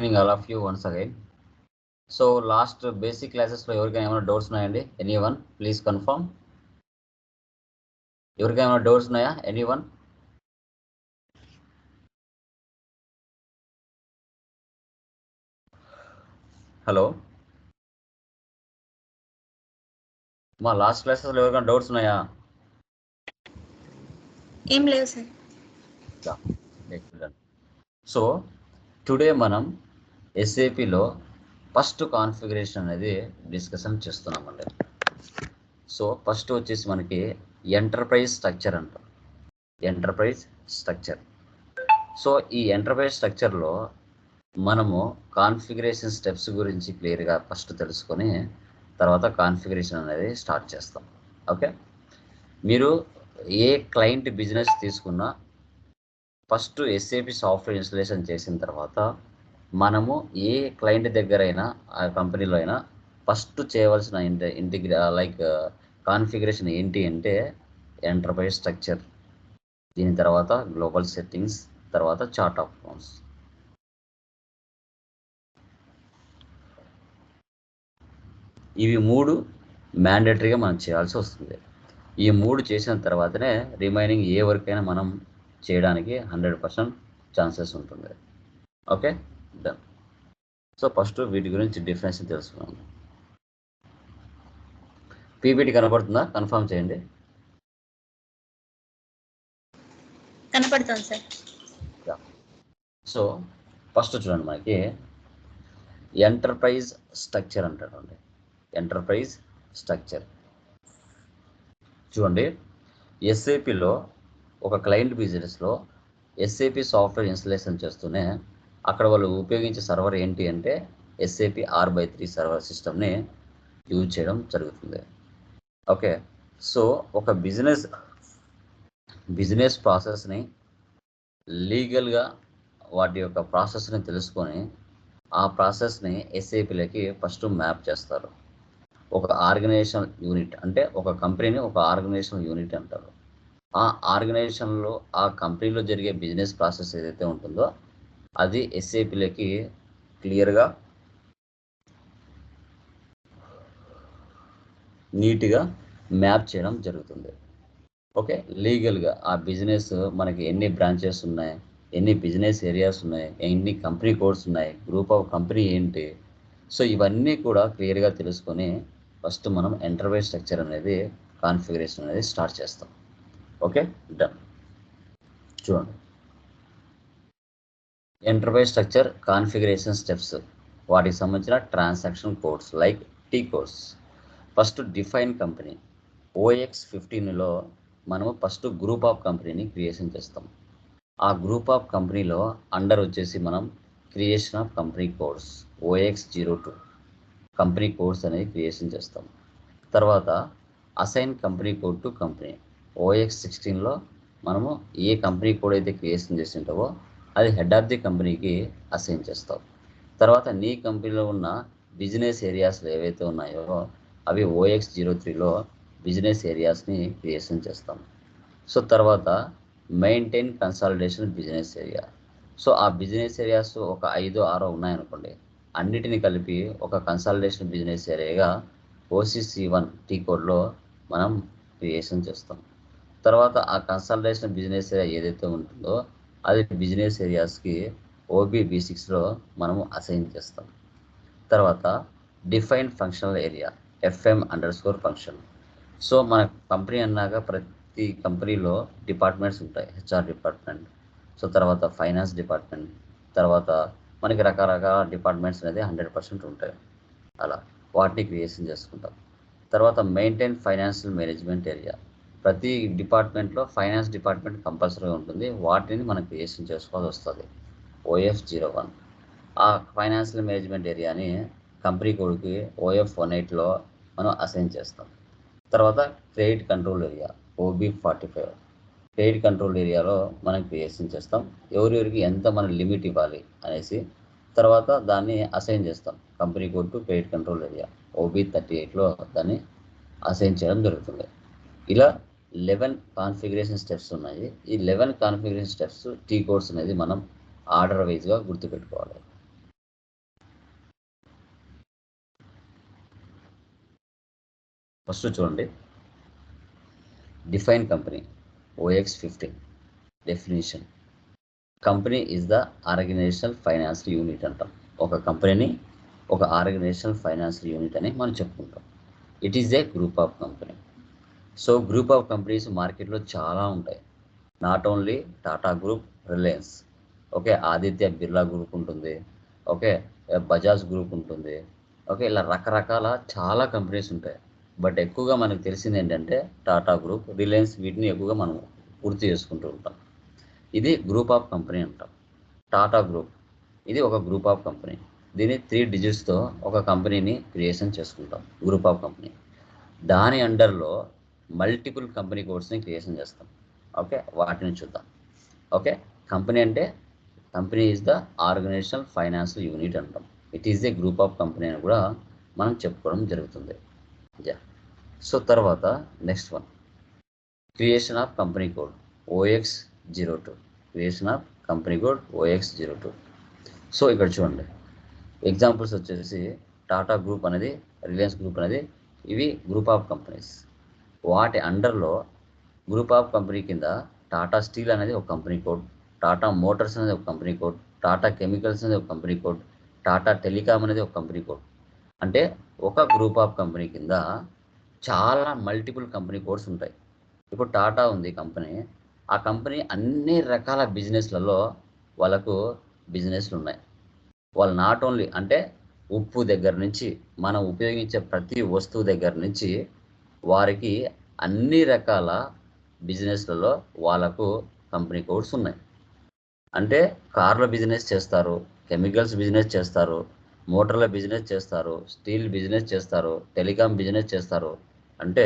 Evening all of you once again. So last basic క్లాసెస్లో ఎవరికైనా ఏమైనా డౌట్స్ ఉన్నాయండి? Anyone please confirm. ఎవరికైనా ఏమైనా డౌట్స్ ఉన్నాయా? ఎనీవన్? హలో, మా లాస్ట్ క్లాసెస్లో ఎవరికైనా డౌట్స్ ఉన్నాయా? ఏం లేవు సార్. సో టుడే మనం ఎస్ఏపిలో ఫస్ట్ కాన్ఫిగరేషన్ అనేది డిస్కషన్ చేస్తున్నామండి. సో ఫస్ట్ వచ్చేసి మనకి ఎంటర్ప్రైజ్ స్ట్రక్చర్ అంటాం. Enterprise structure. సో ఈ ఎంటర్ప్రైజ్ స్ట్రక్చర్లో మనము కాన్ఫిగరేషన్ స్టెప్స్ గురించి క్లియర్గా ఫస్ట్ తెలుసుకొని తర్వాత కాన్ఫిగరేషన్ అనేది స్టార్ట్ చేస్తాం. ఓకే, మీరు ఏ క్లయింట్ బిజినెస్ తీసుకున్నా ఫస్ట్ ఎస్ఏపి సాఫ్ట్వేర్ ఇన్స్టలేషన్ చేసిన తర్వాత మనము ఏ క్లయింట్ దగ్గరైనా ఆ కంపెనీలో అయినా ఫస్ట్ చేయవలసిన కాన్ఫిగరేషన్ ఏంటి అంటే ఎంటర్ప్రైజ్ స్ట్రక్చర్, దీని తర్వాత గ్లోబల్ సెట్టింగ్స్, తర్వాత చార్ట్ ఆఫ్ అకౌంట్స్. ఇవి మూడు మ్యాండేటరీగా మనం చేయాల్సి వస్తుంది. ఈ మూడు చేసిన తర్వాతనే రిమైనింగ్ ఏ వర్క్ అయినా మనం చేయడానికి 100% ఛాన్సెస్ ఉంటుంది. Okay, done. సో ఫస్ట్ వీటి గురించి డిఫరెన్స్ తెలుసుకున్నాం. పీపీటీ కనపడుతుందా? కన్ఫర్మ్ చేయండి. కనపడుతుంది సార్. సో ఫస్ట్ చూడండి, మనకి ఎంటర్ప్రైజ్ స్ట్రక్చర్ అంటారండి. ఎంటర్ప్రైజ్ స్ట్రక్చర్ చూడండి, ఎస్ఏపిలో ఒక క్లయింట్ బిజినెస్లో ఎస్ఏపి సాఫ్ట్వేర్ ఇన్స్టలేషన్ చేస్తూనే అక్కడ వాళ్ళు ఉపయోగించే సర్వర్ ఏంటి అంటే ఎస్ఏపి R/3 సర్వర్ సిస్టమ్ని యూజ్ చేయడం జరుగుతుంది. ఓకే, సో ఒక బిజినెస్ ప్రాసెస్ని లీగల్గా వాటి యొక్క ప్రాసెస్ని తెలుసుకొని ఆ ప్రాసెస్ని ఎస్ఏపిలకి ఫస్ట్ మ్యాప్ చేస్తారు. ఒక ఆర్గనైజేషన్ యూనిట్ అంటే ఒక కంపెనీని ఒక ఆర్గనైజేషన్ యూనిట్ అంటారు. ఆ ఆర్గనైజేషన్లో ఆ కంపెనీలో జరిగే బిజినెస్ ప్రాసెస్ ఏదైతే ఉంటుందో అది ఎస్ఏపిలకి క్లియర్గా నీట్గా మ్యాప్ చేయడం జరుగుతుంది. ఓకే, లీగల్గా ఆ బిజినెస్ మనకి ఎన్ని బ్రాంచెస్ ఉన్నాయి, ఎన్ని బిజినెస్ ఏరియాస్ ఉన్నాయి, ఎన్ని కంపెనీ కోడ్స్ ఉన్నాయి, గ్రూప్ ఆఫ్ కంపెనీ ఏంటి, సో ఇవన్నీ కూడా క్లియర్గా తెలుసుకొని ఫస్ట్ మనం ఎంటర్ప్రైజ్ స్ట్రక్చర్ అనేది కాన్ఫిగరేషన్ అనేది స్టార్ట్ చేస్తాం. Okay, done. చూడండి, ఎంటర్ప్రైజ్ స్ట్రక్చర్ కాన్ఫిగరేషన్ స్టెప్స్, వాటికి సంబంధించిన transaction codes like T codes. First define company. OX15లో మనము ఫస్ట్ గ్రూప్ ఆఫ్ కంపెనీని క్రియేషన్ చేస్తాం. ఆ గ్రూప్ ఆఫ్ కంపెనీలో అండర్ వచ్చేసి మనం creation of company codes OX02 company codes అనేది క్రియేషన్ చేస్తాం. తర్వాత assign company code to company. OX16లో మనము ఏ కంపెనీ కోడ్ అయితే క్రియేషన్ చేసింటావో అది హెడ్ ఆఫ్ ది కంపెనీకి అసైన్ చేస్తాం. తర్వాత నీ కంపెనీలో ఉన్న బిజినెస్ ఏరియాస్లో ఏవైతే ఉన్నాయో అవి OX03లో బిజినెస్ ఏరియాస్ని క్రియేషన్ చేస్తాం. సో తర్వాత maintain consolidation business area. So ఆ బిజినెస్ ఏరియాస్ ఒక 5-6 ఉన్నాయనుకోండి, అన్నిటిని కలిపి ఒక కన్సాలిడేషన్ బిజినెస్ ఏరియాగా OCC1 టీ కోడ్లో మనం క్రియేషన్ చేస్తాం. తర్వాత ఆ కన్సాలిడేషన్ బిజినెస్ ఏరియా ఏదైతే ఉంటుందో అది బిజినెస్ ఏరియాస్కి OB-B6లో మనము అసైన్ చేస్తాం. తర్వాత డిఫైన్ ఫంక్షనల్ ఏరియా FM_ఫంక్షన్. సో మన కంపెనీ అన్నాక ప్రతి కంపెనీలో డిపార్ట్మెంట్స్ ఉంటాయి. HR డిపార్ట్మెంట్, సో తర్వాత ఫైనాన్స్ డిపార్ట్మెంట్, తర్వాత మనకి రకరకాల డిపార్ట్మెంట్స్ అనేది 100% ఉంటాయి. అలా వాటిని క్రియేషన్ చేసుకుంటాం. తర్వాత మెయింటైన్ ఫైనాన్షియల్ మేనేజ్మెంట్ ఏరియా. ప్రతి డిపార్ట్మెంట్లో ఫైనాన్స్ డిపార్ట్మెంట్ కంపల్సరీగా ఉంటుంది, వాటిని మనం క్రియేషన్ చేసుకోవాల్సి వస్తుంది. OF01 ఆ ఫైనాన్షియల్ మేనేజ్మెంట్ ఏరియాని కంపెనీ కోడ్కి OF18లో మనం అసైన్ చేస్తాం. తర్వాత credit control area OB45 credit control ఏరియాలో మనం క్రియేషన్ చేస్తాం. ఎవరెవరికి ఎంత మనం లిమిట్ ఇవ్వాలి అనేసి తర్వాత దాన్ని అసైన్ చేస్తాం. Company code to credit control area OB38లో దాన్ని అసైన్ చేయడం జరుగుతుంది. ఇలా 11 కాన్ఫిగరేషన్ స్టెప్స్ ఉన్నాయి. ఈ 11 కాన్ఫిగరేషన్ స్టెప్స్ టీ కోడ్స్ అనేది మనం ఆర్డర్ వైజ్గా గుర్తుపెట్టుకోవాలి. ఫస్ట్ చూడండి, define company OX15 definition. Company is the organisational financial unit అంటాం. ఒక కంపెనీని ఒక ఆర్గనైజేషనల్ ఫైనాన్షియల్ యూనిట్ అని మనం చెప్పుకుంటాం. It is a group of company. So group of companies మార్కెట్లో చాలా ఉంటాయి. Not only Tata group, Reliance, okay, Aditya Birla group ఉంటుంది, ఓకే, బజాజ్ గ్రూప్ ఉంటుంది, ఓకే, ఇలా రకరకాల చాలా కంపెనీస్ ఉంటాయి. బట్ ఎక్కువగా మనకు తెలిసింది ఏంటంటే టాటా గ్రూప్, రిలయన్స్, వీటిని ఎక్కువగా మనం గుర్తు చేసుకుంటూ ఉంటాం. ఇది గ్రూప్ ఆఫ్ కంపెనీ అంటాం. టాటా గ్రూప్ ఇది ఒక గ్రూప్ ఆఫ్ కంపెనీ. దీన్ని 3 డిజిట్స్తో ఒక కంపెనీని క్రియేషన్ చేసుకుంటాం, గ్రూప్ ఆఫ్ కంపెనీ. దాని అండర్లో మల్టిపుల్ కంపెనీ కోడ్స్ని క్రియేషన్ చేస్తాం. ఓకే, వాటిని చూద్దాం. ఓకే, కంపెనీ అంటే company is the organisational financial unit అంటాం. It is a group of company అని కూడా మనం చెప్పుకోవడం జరుగుతుంది. సో తర్వాత next one, creation of company code OX02. Creation of company code OX02. So ఇక్కడ చూడండి, ఎగ్జాంపుల్స్ వచ్చేసి టాటా గ్రూప్ అనేది, రిలయన్స్ గ్రూప్ అనేది, ఇవి గ్రూప్ ఆఫ్ కంపెనీస్. వాటి అండర్లో గ్రూప్ ఆఫ్ కంపెనీ కింద టాటా స్టీల్ అనేది ఒక కంపెనీ కోడ్, టాటా మోటార్స్ అనేది ఒక కంపెనీ కోడ్, టాటా కెమికల్స్ అనేది ఒక కంపెనీ కోడ్, టాటా టెలికామ్ అనేది ఒక కంపెనీ కోడ్. అంటే ఒక గ్రూప్ ఆఫ్ కంపెనీ కింద చాలా మల్టిపుల్ కంపెనీ కోడ్స్ ఉంటాయి. ఇప్పుడు టాటా ఉంది కంపెనీ, ఆ కంపెనీ అన్ని రకాల బిజినెస్లలో వాళ్ళకు బిజినెస్లు ఉన్నాయి. వాళ్ళు నాట్ ఓన్లీ అంటే ఉప్పు దగ్గర నుంచి మనం ఉపయోగించే ప్రతి వస్తువు దగ్గర నుంచి వారికి అన్ని రకాల బిజినెస్లలో వాళ్ళకు కంపెనీ కోడ్స్ ఉన్నాయి. అంటే కార్ల బిజినెస్ చేస్తారు, కెమికల్స్ బిజినెస్ చేస్తారు, మోటార్ల బిజినెస్ చేస్తారు, స్టీల్ బిజినెస్ చేస్తారు, టెలికాం బిజినెస్ చేస్తారు. అంటే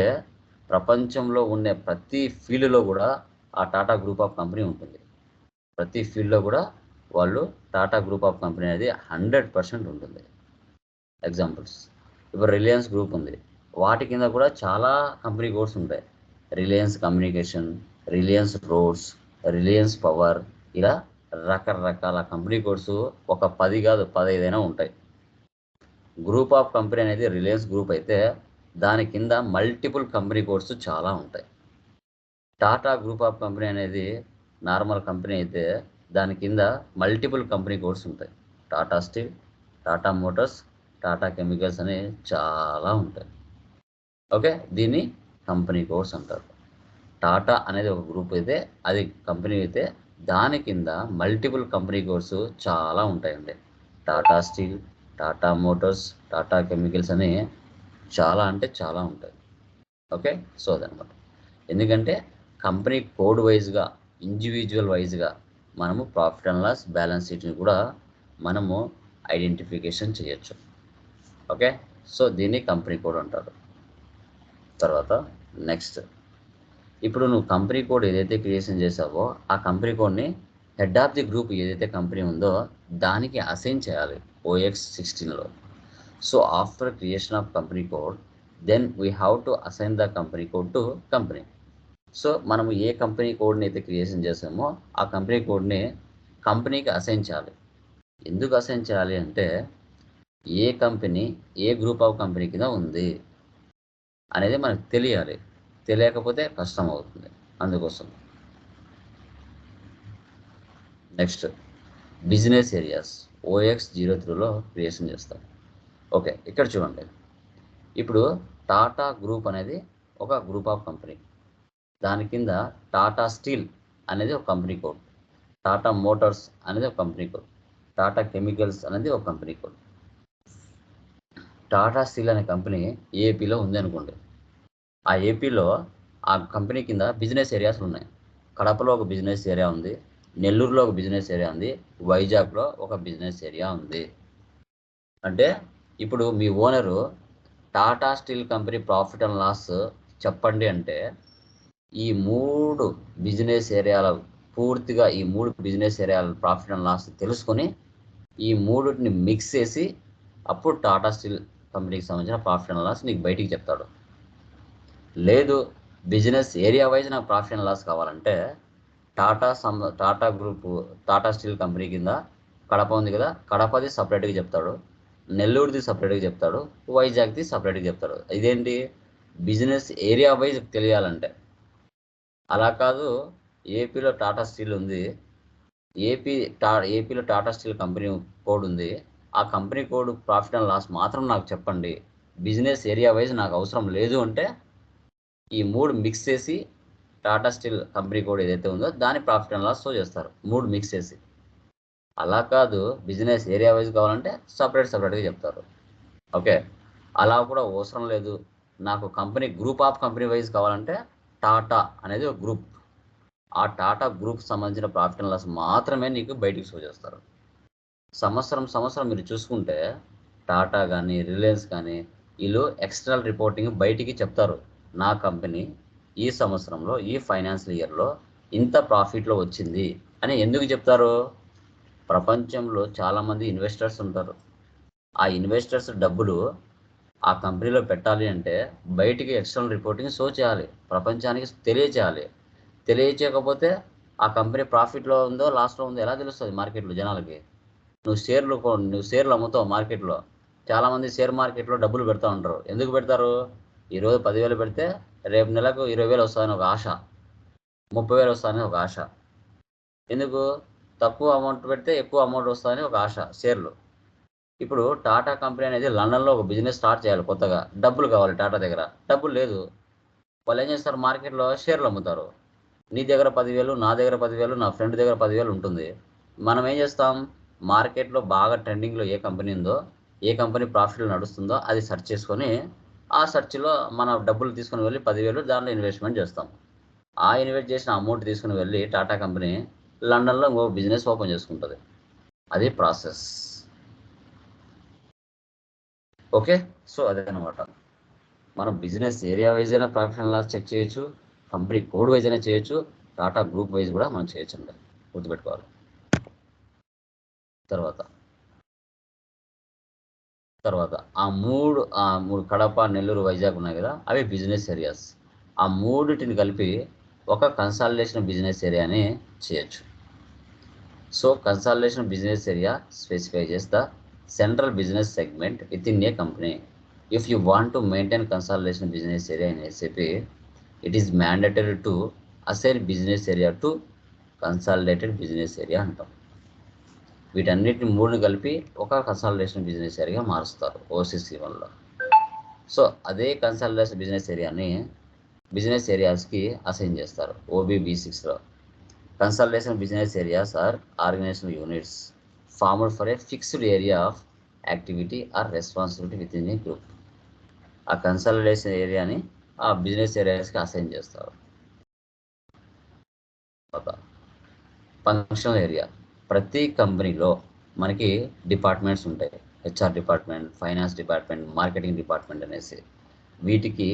ప్రపంచంలో ఉండే ప్రతి ఫీల్డ్లో కూడా ఆ టాటా గ్రూప్ ఆఫ్ కంపెనీ ఉంటుంది. ప్రతి ఫీల్డ్లో కూడా వాళ్ళు టాటా గ్రూప్ ఆఫ్ కంపెనీ అనేది 100% ఉంటుంది. ఎగ్జాంపుల్స్, ఇప్పుడు రిలయన్స్ గ్రూప్ ఉంది, వాటి కింద కూడా చాలా కంపెనీ కోడ్స్ ఉంటాయి. Reliance communication, Reliance roads, Reliance power, ఇలా రకరకాల కంపెనీ కోడ్స్ ఒక 10 కాదు 15 ఉంటాయి. గ్రూప్ ఆఫ్ కంపెనీ అనేది రిలయన్స్ గ్రూప్ అయితే దాని కింద మల్టిపుల్ కంపెనీ కోడ్స్ చాలా ఉంటాయి. టాటా గ్రూప్ ఆఫ్ కంపెనీ అనేది నార్మల్ కంపెనీ అయితే దాని కింద మల్టిపుల్ కంపెనీ కోడ్స్ ఉంటాయి. Tata steel, Tata Motors, Tata chemicals అని చాలా ఉంటాయి. ఓకే, దీన్ని కంపెనీ కోడ్స్ అంటారు. టాటా అనేది ఒక గ్రూప్ అయితే, అది కంపెనీ అయితే దాని కింద మల్టిపుల్ కంపెనీ కోడ్స్ చాలా ఉంటాయండి. Tata steel, Tata Motors, Tata chemicals అని చాలా అంటే చాలా ఉంటాయి. ఓకే, సో అదనమాట. ఎందుకంటే కంపెనీ కోడ్ వైజ్గా, ఇండివిజువల్ వైజ్గా మనము ప్రాఫిట్ అండ్ లాస్, బ్యాలెన్స్ షీట్ని కూడా మనము ఐడెంటిఫికేషన్ చేయొచ్చు. ఓకే, సో దీన్ని కంపెనీ కోడ్ అంటారు. తర్వాత నెక్స్ట్, ఇప్పుడు నువ్వు కంపెనీ కోడ్ ఏదైతే క్రియేషన్ చేసావో ఆ కంపెనీ కోడ్ని హెడ్ ఆఫ్ ది గ్రూప్ ఏదైతే కంపెనీ ఉందో దానికి అసైన్ చేయాలి OX16లో. So after creation of company code, then we have to assign the company code to company. So మనము ఏ కంపెనీ కోడ్ని అయితే క్రియేషన్ చేసామో ఆ కంపెనీ కోడ్ని కంపెనీకి అసైన్ చేయాలి. ఎందుకు అసైన్ చేయాలి అంటే ఏ కంపెనీ ఏ గ్రూప్ ఆఫ్ కంపెనీ కింద ఉంది అనేది మనకు తెలియాలి. తెలియకపోతే కష్టం అవుతుంది, అందుకోసం. నెక్స్ట్, బిజినెస్ ఏరియాస్ OX03లో క్రియేషన్ చేస్తాం. ఓకే, ఇక్కడ చూడండి, ఇప్పుడు టాటా గ్రూప్ అనేది ఒక గ్రూప్ ఆఫ్ కంపెనీ. దాని కింద టాటా స్టీల్ అనేది ఒక కంపెనీ కోడ్, టాటా మోటార్స్ అనేది ఒక కంపెనీ కోడ్, టాటా కెమికల్స్ అనేది ఒక కంపెనీ కోడ్. టాటా స్టీల్ అనే కంపెనీ ఏపీలో ఉంది అనుకోండి. ఆ ఏపీలో ఆ కంపెనీ కింద బిజినెస్ ఏరియాస్ ఉన్నాయి. కడపలో ఒక బిజినెస్ ఏరియా ఉంది, నెల్లూరులో ఒక బిజినెస్ ఏరియా ఉంది, వైజాగ్లో ఒక బిజినెస్ ఏరియా ఉంది. అంటే ఇప్పుడు మీ owner Tata steel company profit and loss చెప్పండి అంటే ఈ 3 బిజినెస్ ఏరియాల పూర్తిగా ఈ 3 బిజినెస్ ఏరియాల ప్రాఫిట్ అండ్ లాస్ తెలుసుకొని ఈ 3ని మిక్స్ చేసి అప్పుడు టాటా స్టీల్ కంపెనీకి సంబంధించిన ప్రాఫిట్ అండ్ లాస్ నీకు బయటికి చెప్తాడు. లేదు బిజినెస్ ఏరియా వైజ్ నాకు ప్రాఫిట్ అండ్ లాస్ కావాలంటే Tata group, Tata steel company కింద కడప ఉంది కదా, కడపది సపరేట్గా చెప్తాడు, నెల్లూరుది సపరేట్గా చెప్తాడు, వైజాగ్ది సపరేట్గా చెప్తాడు. ఇదేంటి బిజినెస్ ఏరియా వైజ్ తెలియాలంటే. అలా కాదు, ఏపీలో టాటా స్టీల్ ఉంది, ఏపీలో టాటా స్టీల్ కంపెనీ కోడ్ ఉంది, ఆ company code profit and loss మాత్రం నాకు చెప్పండి, బిజినెస్ ఏరియా వైజ్ నాకు అవసరం లేదు అంటే ఈ 3 మిక్స్ చేసి టాటా స్టీల్ కంపెనీ కోడ్ ఏదైతే ఉందో దాని ప్రాఫిట్ అండ్ లాస్ షో చేస్తారు, 3 మిక్స్ చేసి. అలా కాదు, బిజినెస్ ఏరియా వైజ్ కావాలంటే సపరేట్గా చెప్తారు. ఓకే, అలా కూడా అవసరం లేదు, నాకు గ్రూప్ ఆఫ్ కంపెనీ వైజ్ కావాలంటే టాటా అనేది ఒక గ్రూప్, ఆ టాటా గ్రూప్ సంబంధించిన ప్రాఫిట్ అండ్ లాస్ మాత్రమే నీకు బయటికి షో చేస్తారు. సంవత్సరం మీరు చూసుకుంటే టాటా కానీ రిలయన్స్ కానీ వీళ్ళు ఎక్స్టర్నల్ రిపోర్టింగ్ బయటికి చెప్తారు, నా కంపెనీ ఈ సంవత్సరంలో ఈ ఫైనాన్షియల్ ఇయర్లో ఇంత ప్రాఫిట్లో వచ్చింది అని. ఎందుకు చెప్తారు? ప్రపంచంలో చాలామంది ఇన్వెస్టర్స్ ఉంటారు, ఆ ఇన్వెస్టర్స్ డబ్బులు ఆ కంపెనీలో పెట్టాలి అంటే బయటికి ఎక్స్టర్నల్ రిపోర్టింగ్ షో చేయాలి, ప్రపంచానికి తెలియచేయాలి. తెలియచేయకపోతే ఆ కంపెనీ ప్రాఫిట్లో ఉందో లాస్లో ఉందో ఎలా తెలుస్తుంది మార్కెట్లో జనాలకి? నువ్వు షేర్లు అమ్ముతావు మార్కెట్లో, చాలామంది షేర్ మార్కెట్లో డబ్బులు పెడతా ఉంటారు. ఎందుకు పెడతారు? ఈరోజు 10,000 పెడితే రేపు నెలకు 20,000 వస్తుందని ఒక ఆశ, 30,000 వస్తుందని ఒక ఆశ. ఎందుకు? తక్కువ అమౌంట్ పెడితే ఎక్కువ అమౌంట్ వస్తుందని ఒక ఆశ షేర్లు. ఇప్పుడు టాటా కంపెనీ అనేది లండన్లో ఒక బిజినెస్ స్టార్ట్ చేయాలి కొత్తగా, డబ్బులు కావాలి టాటా దగ్గర, డబ్బులు లేదు. వాళ్ళు ఏం చేస్తారు? మార్కెట్లో షేర్లు అమ్ముతారు. నీ దగ్గర 10,000, నా దగ్గర 10,000, నా ఫ్రెండ్ దగ్గర 10,000 ఉంటుంది. మనం ఏం చేస్తాం? మార్కెట్లో బాగా ట్రెండింగ్లో ఏ కంపెనీ ఉందో, ఏ కంపెనీ ప్రాఫిట్లో నడుస్తుందో అది సెర్చ్ చేసుకొని ఆ సెర్చ్లో మన డబ్బులు తీసుకుని వెళ్ళి 10,000 దాంట్లో ఇన్వెస్ట్మెంట్ చేస్తాం. ఆ ఇన్వెస్ట్ చేసిన అమౌంట్ తీసుకుని వెళ్ళి టాటా కంపెనీ లండన్లో ఇంకో బిజినెస్ ఓపెన్ చేసుకుంటుంది. అది ప్రాసెస్. ఓకే, సో అదేనమాట. మనం బిజినెస్ ఏరియా వైజ్ అయినా ప్రాఫిట్ అండ్ లాస్ చెక్ చేయొచ్చు, కంపెనీ కోడ్ వైజ్ అయినా చేయొచ్చు, టాటా గ్రూప్ వైజ్ కూడా మనం చేయొచ్చు అండి, గుర్తుపెట్టుకోవాలి. తర్వాత ఆ మూడు కడప, నెల్లూరు, వైజాగ్ ఉన్నాయి కదా, అవి బిజినెస్ ఏరియాస్. ఆ మూడిటిని కలిపి ఒక కన్సాలిడేషన్ బిజినెస్ ఏరియాని చేయొచ్చు. So consolidation business area specifies the central business segment within a company. If you want to maintain consolidation business area in SAP, it is mandatory to assign business area to consolidated business area అంటాం. వీటన్నిటిని 3 కలిపి ఒక consolidation business area మారుస్తారు OCC1లో. So అదే consolidation business ఏరియాని business ఏరియాస్కి assign చేస్తారు OBB6లో. Consolidation business areas are organizational units formed for a fixed area of activity or responsibility within a group. ఆ కన్సాలిడేషన్ ఏరియాని ఆ బిజినెస్ ఏరియాస్కి అసైన్ చేస్తారు. Functional area. ప్రతి కంపెనీలో మనకి డిపార్ట్మెంట్స్ ఉంటాయి, HR department, finance department, marketing department అనేసి. వీటికి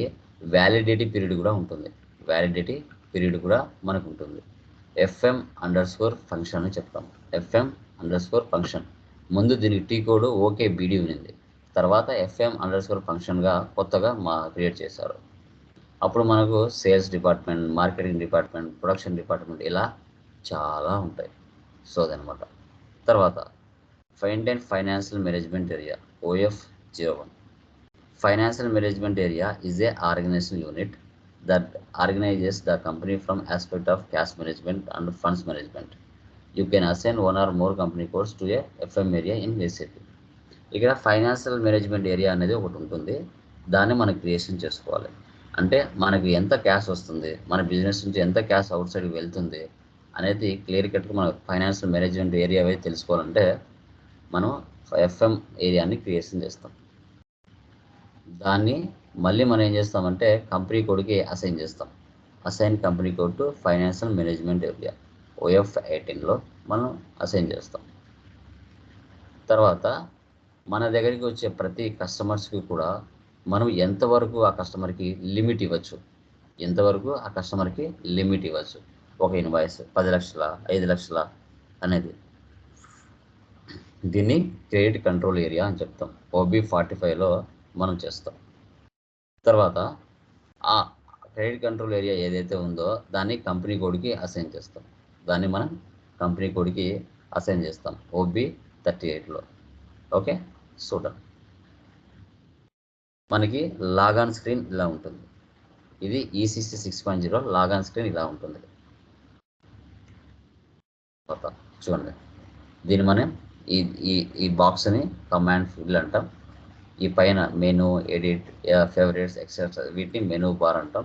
వ్యాలిడిటీ పీరియడ్ కూడా ఉంటుంది, వ్యాలిడిటీ పీరియడ్ కూడా మనకు ఉంటుంది. FM_ఫంక్షన్ అని చెప్తాం. FM_ఫంక్షన్. ముందు దీనికి టీ కోడ్ OKBD ఉంది, తర్వాత FM_ఫంక్షన్గా కొత్తగా క్రియేట్ చేశారు. అప్పుడు మనకు sales department, marketing department, production department ఇలా చాలా ఉంటాయి. సో అదనమాట. తర్వాత financial management area OF01. Financial management area is a organizational unit that organizes the company from aspect of cash management and funds management. You can assign one or more company codes to a FM area in SAP. ఇక్కడ financial management area అనేది ఒకటి ఉంటుంది, దాన్ని మనం creation చేసుకోవాలి. అంటే మనకి ఎంత క్యాష్ వస్తుంది, మన బిజినెస్ నుంచి ఎంత క్యాష్ అవుట్ సైడ్కి వెళ్తుంది అనేది క్లియర్ కట్గా మన ఫైనాన్షియల్ మేనేజ్మెంట్ ఏరియా అనేది తెలుసుకోవాలంటే మనం FM ఏరియాని క్రియేషన్ చేస్తాం. దాన్ని మళ్ళీ మనం ఏం చేస్తామంటే కంపెనీ కోడ్కి అసైన్ చేస్తాం. Assign company code to financial management area OF18లో మనం అసైన్ చేస్తాం. తర్వాత మన దగ్గరికి వచ్చే ప్రతి కస్టమర్స్కి కూడా మనం ఎంతవరకు ఆ కస్టమర్కి లిమిట్ ఇవ్వచ్చు, ఒక ఇన్వాయిస్ 10 లక్షల, 5 లక్షల అనేది. దీన్ని క్రెడిట్ కంట్రోల్ ఏరియా అని చెప్తాం. OB45లో మనం చేస్తాం. తర్వాత ఆ క్రెడిట్ కంట్రోల్ ఏరియా ఏదైతే ఉందో దాన్ని కంపెనీ కోడ్కి అసైన్ చేస్తాం. OB38లో. ఓకే, చూడండి మనకి లాగాన్ స్క్రీన్ ఇలా ఉంటుంది. ఇది ఈసీసీ 6.0 లాగాన్ స్క్రీన్ ఇలా ఉంటుంది. చూడండి, దీన్ని మనం ఈ ఈ ఈ బాక్స్ని కమాండ్ ఫీల్డ్ అంటాం. ఈ పైన మెనూ, ఎడిట్, ఫేవరెట్స్, ఎక్సెట్రా వీటిని మెనూ బార్ అంటాం.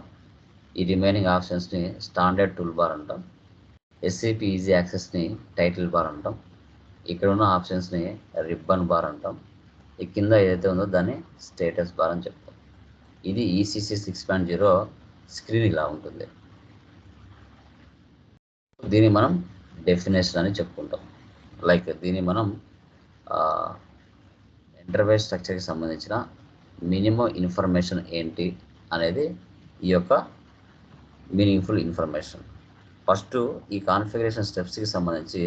ఈ రిమైనింగ్ ఆప్షన్స్ని స్టాండర్డ్ టూల్ బార్ అంటాం. ఎస్ఏపి ఈజీ యాక్సెస్ని టైటిల్ బార్ అంటాం. ఇక్కడ ఉన్న ఆప్షన్స్ని రిబ్బన్ బార్ అంటాం. ఈ కింద ఏదైతే ఉందో దాన్ని స్టేటస్ బార్ అని చెప్తాం. ఇది ఈసీసీ 6.0 స్క్రీన్ ఇలా ఉంటుంది. దీన్ని మనం డెఫినేషన్ అని చెప్పుకుంటాం. లైక్ దీన్ని మనం ఇంటర్ఫేస్ స్ట్రక్చర్కి సంబంధించిన మినిమం ఇన్ఫర్మేషన్ ఏంటి అనేది ఈ యొక్క మీనింగ్ఫుల్ ఇన్ఫర్మేషన్. ఫస్ట్ ఈ కాన్ఫిగరేషన్ స్టెప్స్కి సంబంధించి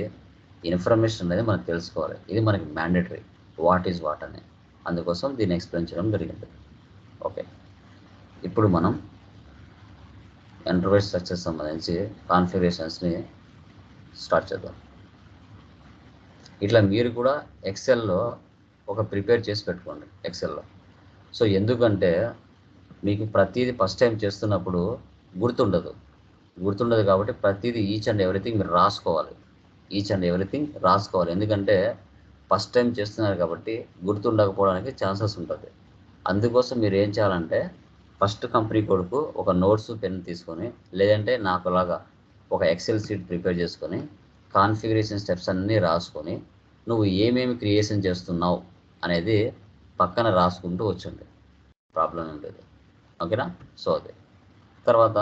ఇన్ఫర్మేషన్ అనేది మనకు తెలుసుకోవాలి. ఇది మనకి మ్యాండేటరీ, వాట్ ఈజ్ వాట్ అని. అందుకోసం దీన్ని ఎక్స్ప్లెయిన్ చేయడం జరిగింది. ఓకే, ఇప్పుడు మనం ఇంటర్ఫేస్ స్ట్రక్చర్ సంబంధించి కాన్ఫిగరేషన్స్ని స్టార్ట్ చేద్దాం. ఇట్లా మీరు కూడా ఎక్సెల్లో ఒక ప్రిపేర్ చేసి పెట్టుకోండి ఎక్సెల్లో. సో ఎందుకంటే మీకు ప్రతిదీ ఫస్ట్ టైం చేస్తున్నప్పుడు గుర్తుండదు కాబట్టి ప్రతిదీ ఈచ్ అండ్ ఎవ్రీథింగ్ మీరు రాసుకోవాలి. ఎందుకంటే ఫస్ట్ టైం చేస్తున్నారు కాబట్టి గుర్తుండకపోవడానికి ఛాన్సెస్ ఉంటుంది. అందుకోసం మీరు ఏం చేయాలంటే ఫస్ట్ కంపెనీ కొడుకు ఒక నోట్స్ పెన్ తీసుకొని, లేదంటే నాకులాగా ఒక ఎక్సెల్ షీట్ ప్రిపేర్ చేసుకొని కాన్ఫిగరేషన్ స్టెప్స్ అన్నీ రాసుకొని నువ్వు ఏమేమి క్రియేషన్ చేస్తున్నావు అనేది పక్కన రాసుకుంటూ వచ్చండి, ప్రాబ్లం ఏం లేదు. ఓకేనా? సో అదే తర్వాత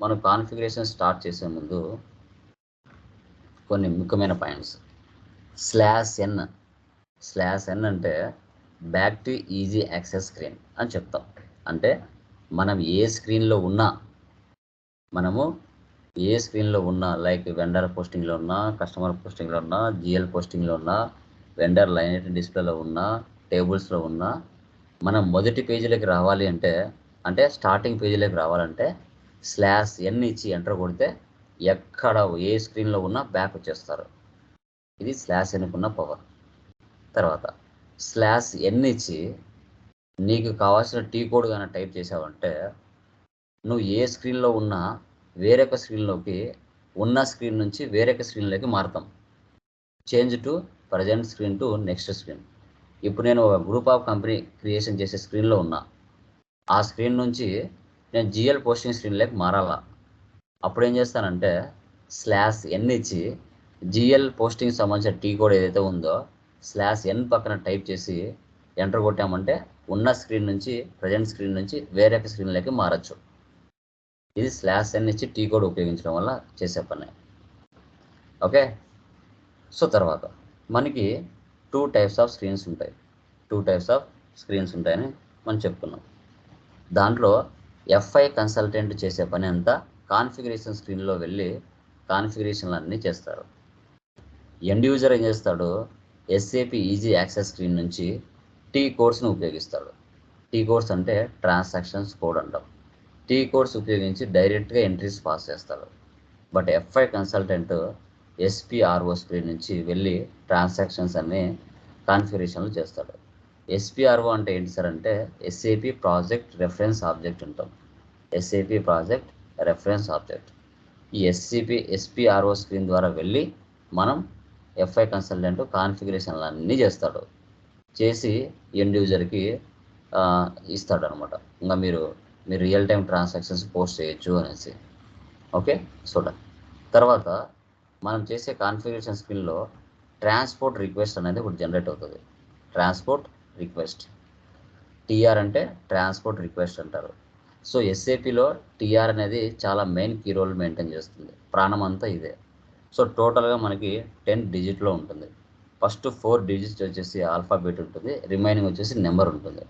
మనం కాన్ఫిగరేషన్ స్టార్ట్ చేసే ముందు కొన్ని ముఖ్యమైన పాయింట్స్. /n అంటే back to easy access screen అని చెప్తాం. అంటే మనం ఏ స్క్రీన్లో ఉన్నా లైక్ వెండర్ పోస్టింగ్లో ఉన్నా, కస్టమర్ పోస్టింగ్లో ఉన్నా, జిఎల్ పోస్టింగ్లో ఉన్నా, వెండర్ లైన్ డిస్ప్లేలో ఉన్నా, టేబుల్స్లో ఉన్నా, మనం మొదటి పేజీలోకి రావాలి అంటే స్టార్టింగ్ పేజీలోకి రావాలంటే /n ఇచ్చి ఎంటర్ కొడితే ఎక్కడ ఏ స్క్రీన్లో ఉన్నా బ్యాక్ వచ్చేస్తారు. ఇది /n ఉన్న పవర్. తర్వాత /n ఇచ్చి నీకు కావాల్సిన టీ కోడ్ కానీ టైప్ చేసావంటే నువ్వు ఏ స్క్రీన్లో ఉన్నా వేరొక స్క్రీన్లోకి, ఉన్న స్క్రీన్ నుంచి వేరొక స్క్రీన్లోకి మారుతాం. Change to present screen to next screen. ఇప్పుడు నేను ఒక గ్రూప్ ఆఫ్ కంపెనీ క్రియేషన్ చేసే స్క్రీన్లో ఉన్నా. ఆ స్క్రీన్ నుంచి నేను జిఎల్ పోస్టింగ్ స్క్రీన్లోకి మారాలా. అప్పుడు ఏం చేస్తానంటే /n ఇచ్చి జిఎల్ పోస్టింగ్ సంబంధించిన టీ కోడ్ ఏదైతే ఉందో /n పక్కన టైప్ చేసి ఎంటర్ కొట్టామంటే ఉన్న స్క్రీన్ నుంచి, ప్రజెంట్ స్క్రీన్ నుంచి వేరొక స్క్రీన్లోకి మారచ్చు. ఇది /n ఇచ్చి టీ కోడ్ ఉపయోగించడం వల్ల చేసే పని. ఓకే, సో తర్వాత మనకి 2 టైప్స్ ఆఫ్ స్క్రీన్స్ ఉంటాయని మనం చెప్పుకున్నాం. దాంట్లో FI కన్సల్టెంట్ చేసే పని అంతా కాన్ఫిగరేషన్ స్క్రీన్లో వెళ్ళి కాన్ఫిగరేషన్లు అన్నీ చేస్తారు. ఎండ్ యూజర్ ఏం చేస్తాడు, SAP ఈజీ యాక్సెస్ స్క్రీన్ నుంచి టీ కోడ్స్ను ఉపయోగిస్తాడు. టీ కోడ్స్ అంటే ట్రాన్సాక్షన్స్ కోడ్ అంటాం. టీ కోడ్స్ ఉపయోగించి డైరెక్ట్గా ఎంట్రీస్ పాస్ చేస్తాడు. But FI consultant SPRO screen నుంచి వెళ్ళి ట్రాన్సాక్షన్స్ అన్నీ కాన్ఫిగరేషన్లు చేస్తాడు. SPRO అంటే ఏంటి సార్ అంటే SAP ప్రాజెక్ట్ రెఫరెన్స్ ఆబ్జెక్ట్ అంటాం. SAP project reference object. ఈ SPRO స్క్రీన్ ద్వారా వెళ్ళి మనం FI కన్సల్టెంట్ కాన్ఫిగరేషన్లు అన్నీ చేస్తాడు. చేసి ఎండ్ యూజర్కి ఇస్తాడు అనమాట. ఇంకా మీరు రియల్ టైం ట్రాన్సాక్షన్స్ పోస్ట్ చేయొచ్చు అనేసి. ఓకే, చూడండి. తర్వాత మనం చేసే కాన్ఫిగరేషన్ స్క్రీన్లో ట్రాన్స్పోర్ట్ రిక్వెస్ట్ అనేది ఒకటి జనరేట్ అవుతుంది. ట్రాన్స్పోర్ట్ రిక్వెస్ట్, TR అంటే ట్రాన్స్పోర్ట్ రిక్వెస్ట్ అంటారు. సో SAPలో TR అనేది చాలా మెయిన్ కీ రోల్ మెయింటైన్ చేస్తుంది. ప్రాణం అంతా ఇదే. సో టోటల్గా మనకి 10 డిజిట్లో ఉంటుంది. ఫస్ట్ 4 డిజిట్స్ వచ్చేసి ఆల్ఫాబెట్ ఉంటుంది, రిమైనింగ్ వచ్చేసి నెంబర్ ఉంటుంది.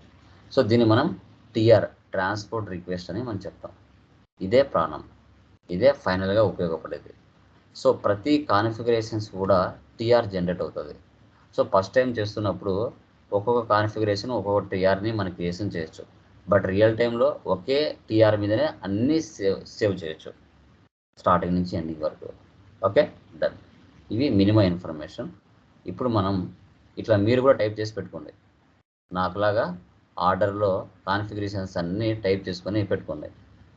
సో దీన్ని మనం TR ట్రాన్స్పోర్ట్ రిక్వెస్ట్ అని మనం చెప్తాం. ఇదే ప్రాణం, ఇదే ఫైనల్గా ఉపయోగపడేది. సో ప్రతి కాన్ఫిగరేషన్స్ కూడా TR జనరేట్ అవుతుంది. సో ఫస్ట్ టైం చేస్తున్నప్పుడు ఒక్కొక్క కాన్ఫిగరేషన్ ఒక్కొక్క TRని మనం క్రియేషన్ చేయొచ్చు. బట్ రియల్ టైంలో ఒకే TR మీదనే అన్నీ సేవ్ చేయొచ్చు, స్టార్టింగ్ నుంచి ఎండింగ్ వరకు. Okay, done. ఇవి మినిమం ఇన్ఫర్మేషన్. ఇప్పుడు మనం ఇట్లా మీరు కూడా టైప్ చేసి పెట్టుకోండి. నాకులాగా ఆర్డర్లో కాన్ఫిగరేషన్స్ అన్నీ టైప్ చేసుకొని పెట్టుకోండి.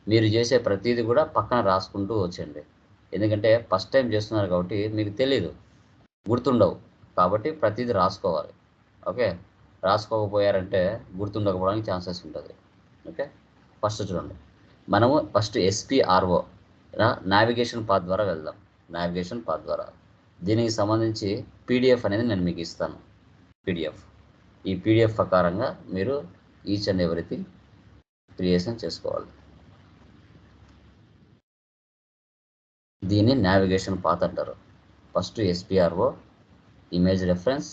మీరు చేసే ప్రతిదీ కూడా పక్కన రాసుకుంటూ వచ్చండి. ఎందుకంటే ఫస్ట్ టైం చేస్తున్నారు కాబట్టి మీకు తెలీదు, గుర్తుండవు. కాబట్టి ప్రతిదీ రాసుకోవాలి. ఓకే, రాసుకోకపోయారంటే గుర్తుండకపోవడానికి ఛాన్సెస్ ఉంటుంది. ఓకే, ఫస్ట్ చూడండి, మనము ఫస్ట్ ఎస్పిఆర్ఓ నావిగేషన్ పాత్ ద్వారా వెళ్దాం. నావిగేషన్ పాత్ ద్వారా దీనికి సంబంధించి పీడిఎఫ్ అనేది నేను మీకు ఇస్తాను. పీడిఎఫ్, ఈ పీడిఎఫ్ ప్రకారంగా మీరు ఈచ్ అండ్ ఎవ్రీథింగ్ క్రియేషన్ చేసుకోవాలి. దీన్ని నావిగేషన్ పాత్ అంటారు. First SPRO, image reference,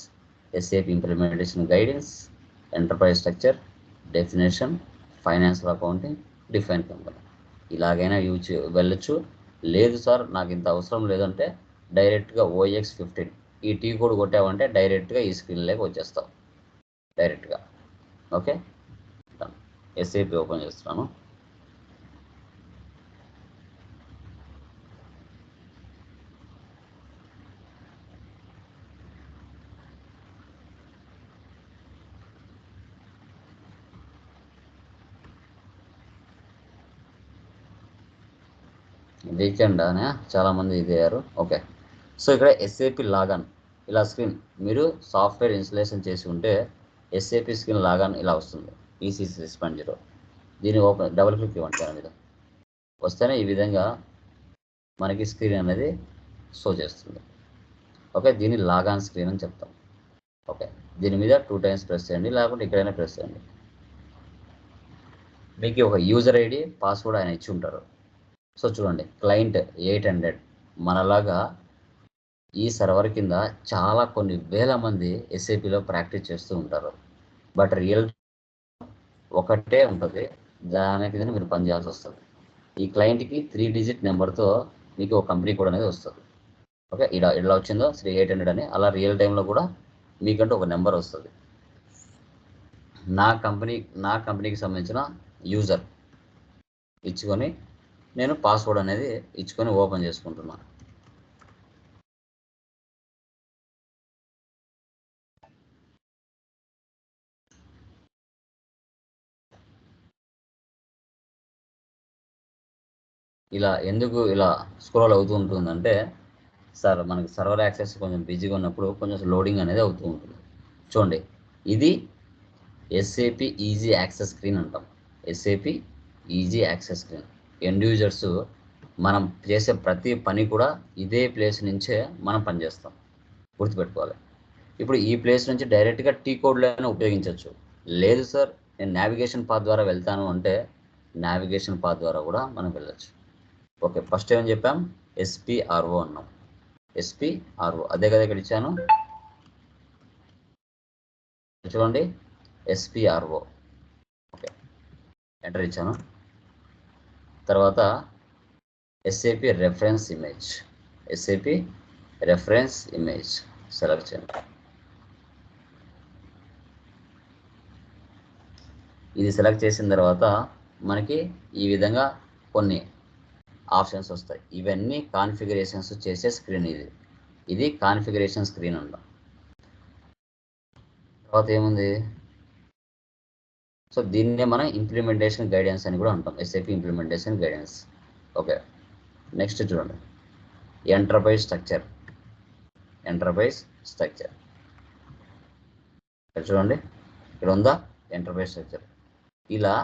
SAP implementation guidance, enterprise structure, definition, financial accounting, define company. ఇలాగైనా వెళ్ళొచ్చు. లేదు సార్ నాకు ఇంత అవసరం లేదంటే డైరెక్ట్గా OX15 ఈ టీ కోడ్ కొట్టామంటే డైరెక్ట్గా ఈ స్క్రీన్లోకి వచ్చేస్తాం డైరెక్ట్గా. ఓకే, ఎస్ఏపి ఓపెన్ చేస్తున్నాను. వీకెండ్ అనే చాలామంది ఇది అయ్యారు. ఓకే, సో ఇక్కడ ఎస్ఏపి లాగాన్ ఇలా స్క్రీన్, మీరు సాఫ్ట్వేర్ ఇన్స్టలేషన్ చేసి ఉంటే ఎస్ఏపి స్క్రీన్ లాగాన్ ఇలా వస్తుంది. ECC 6.0 దీన్ని ఓపెన్ డబుల్ క్లిక్ ఇవ్వండి దాని మీద. వస్తేనే ఈ విధంగా మనకి స్క్రీన్ అనేది షో చేస్తుంది. ఓకే, దీన్ని లాగాన్ స్క్రీన్ అని చెప్తాం. ఓకే, దీని మీద 2 టైమ్స్ ప్రెస్ చేయండి, లేకుంటే ఇక్కడైనా ప్రెస్ చేయండి. మీకు ఒక యూజర్ ఐడి పాస్వర్డ్ ఆయన ఇచ్చి ఉంటారు. సో చూడండి, క్లయింట్ 800. మనలాగా ఈ సర్వర్ కింద చాలా కొన్ని వేల మంది ఎస్ఏపిలో ప్రాక్టీస్ చేస్తూ ఉంటారు. బట్ రియల్ ఒకటే ఉంటుంది, దాని కింద మీరు పని చేయాల్సి వస్తుంది. ఈ క్లయింట్కి 3 డిజిట్ నెంబర్తో మీకు ఒక కంపెనీ కోడ్ అనేది వస్తుంది. ఓకే, ఇలా వచ్చిందో 800 అని, అలా రియల్ టైంలో కూడా మీకంటూ ఒక నెంబర్ వస్తుంది. నా కంపెనీకి సంబంధించిన యూజర్ ఇచ్చుకొని నేను పాస్వర్డ్ అనేది ఇచ్చుకొని ఓపెన్ చేసుకుంటున్నాను. ఇలా ఎందుకు ఇలా స్క్రోల్ అవుతూ ఉంటుందంటే, సార్ మనకి సర్వర్ యాక్సెస్ కొంచెం బిజీగా ఉన్నప్పుడు కొంచెం లోడింగ్ అనేది అవుతూ ఉంటుంది. చూడండి, ఇది ఎస్ఏపి ఈజీ యాక్సెస్ స్క్రీన్ అంటాం. SAP easy access screen. End users మనం చేసే ప్రతి పని కూడా ఇదే ప్లేస్ నుంచే మనం పనిచేస్తాం, గుర్తుపెట్టుకోవాలి. ఇప్పుడు ఈ ప్లేస్ నుంచి డైరెక్ట్గా టీ కోడ్లోనే ఉపయోగించవచ్చు. లేదు సార్ నేను నావిగేషన్ పాత్ ద్వారా వెళ్తాను అంటే నావిగేషన్ పాత్ ద్వారా కూడా మనం వెళ్ళచ్చు. ఓకే, ఫస్ట్ ఏమని చెప్పాం, ఎస్పిఆర్ఓ అన్నాం. ఎస్పిఆర్ఓ అదే కదా ఇక్కడ ఇచ్చాను, చూడండి ఎస్పిఆర్ఓ. ఓకే, ఎంటర్ ఇచ్చాను. తర్వాత SAP reference image, SAP reference image select చేయండి. ఇది సెలెక్ట్ చేసిన తర్వాత మనకి ఈ విధంగా కొన్ని ఆప్షన్స్ వస్తాయి. ఇవన్నీ కాన్ఫిగరేషన్స్ చేసే స్క్రీన్. ఇది కాన్ఫిగరేషన్ స్క్రీన్ అంటాం. తర్వాత ఏముంది, సో దీన్నే మనం ఇంప్లిమెంటేషన్ గైడెన్స్ అని కూడా అంటాం, SAP implementation guidance. Okay, next చూడండి, ఎంటర్ప్రైజ్ స్ట్రక్చర్. ఎంటర్ప్రైజ్ స్ట్రక్చర్ చూడండి, ఇక్కడ ఉందా ఎంటర్ప్రైజ్ స్ట్రక్చర్. ఇలా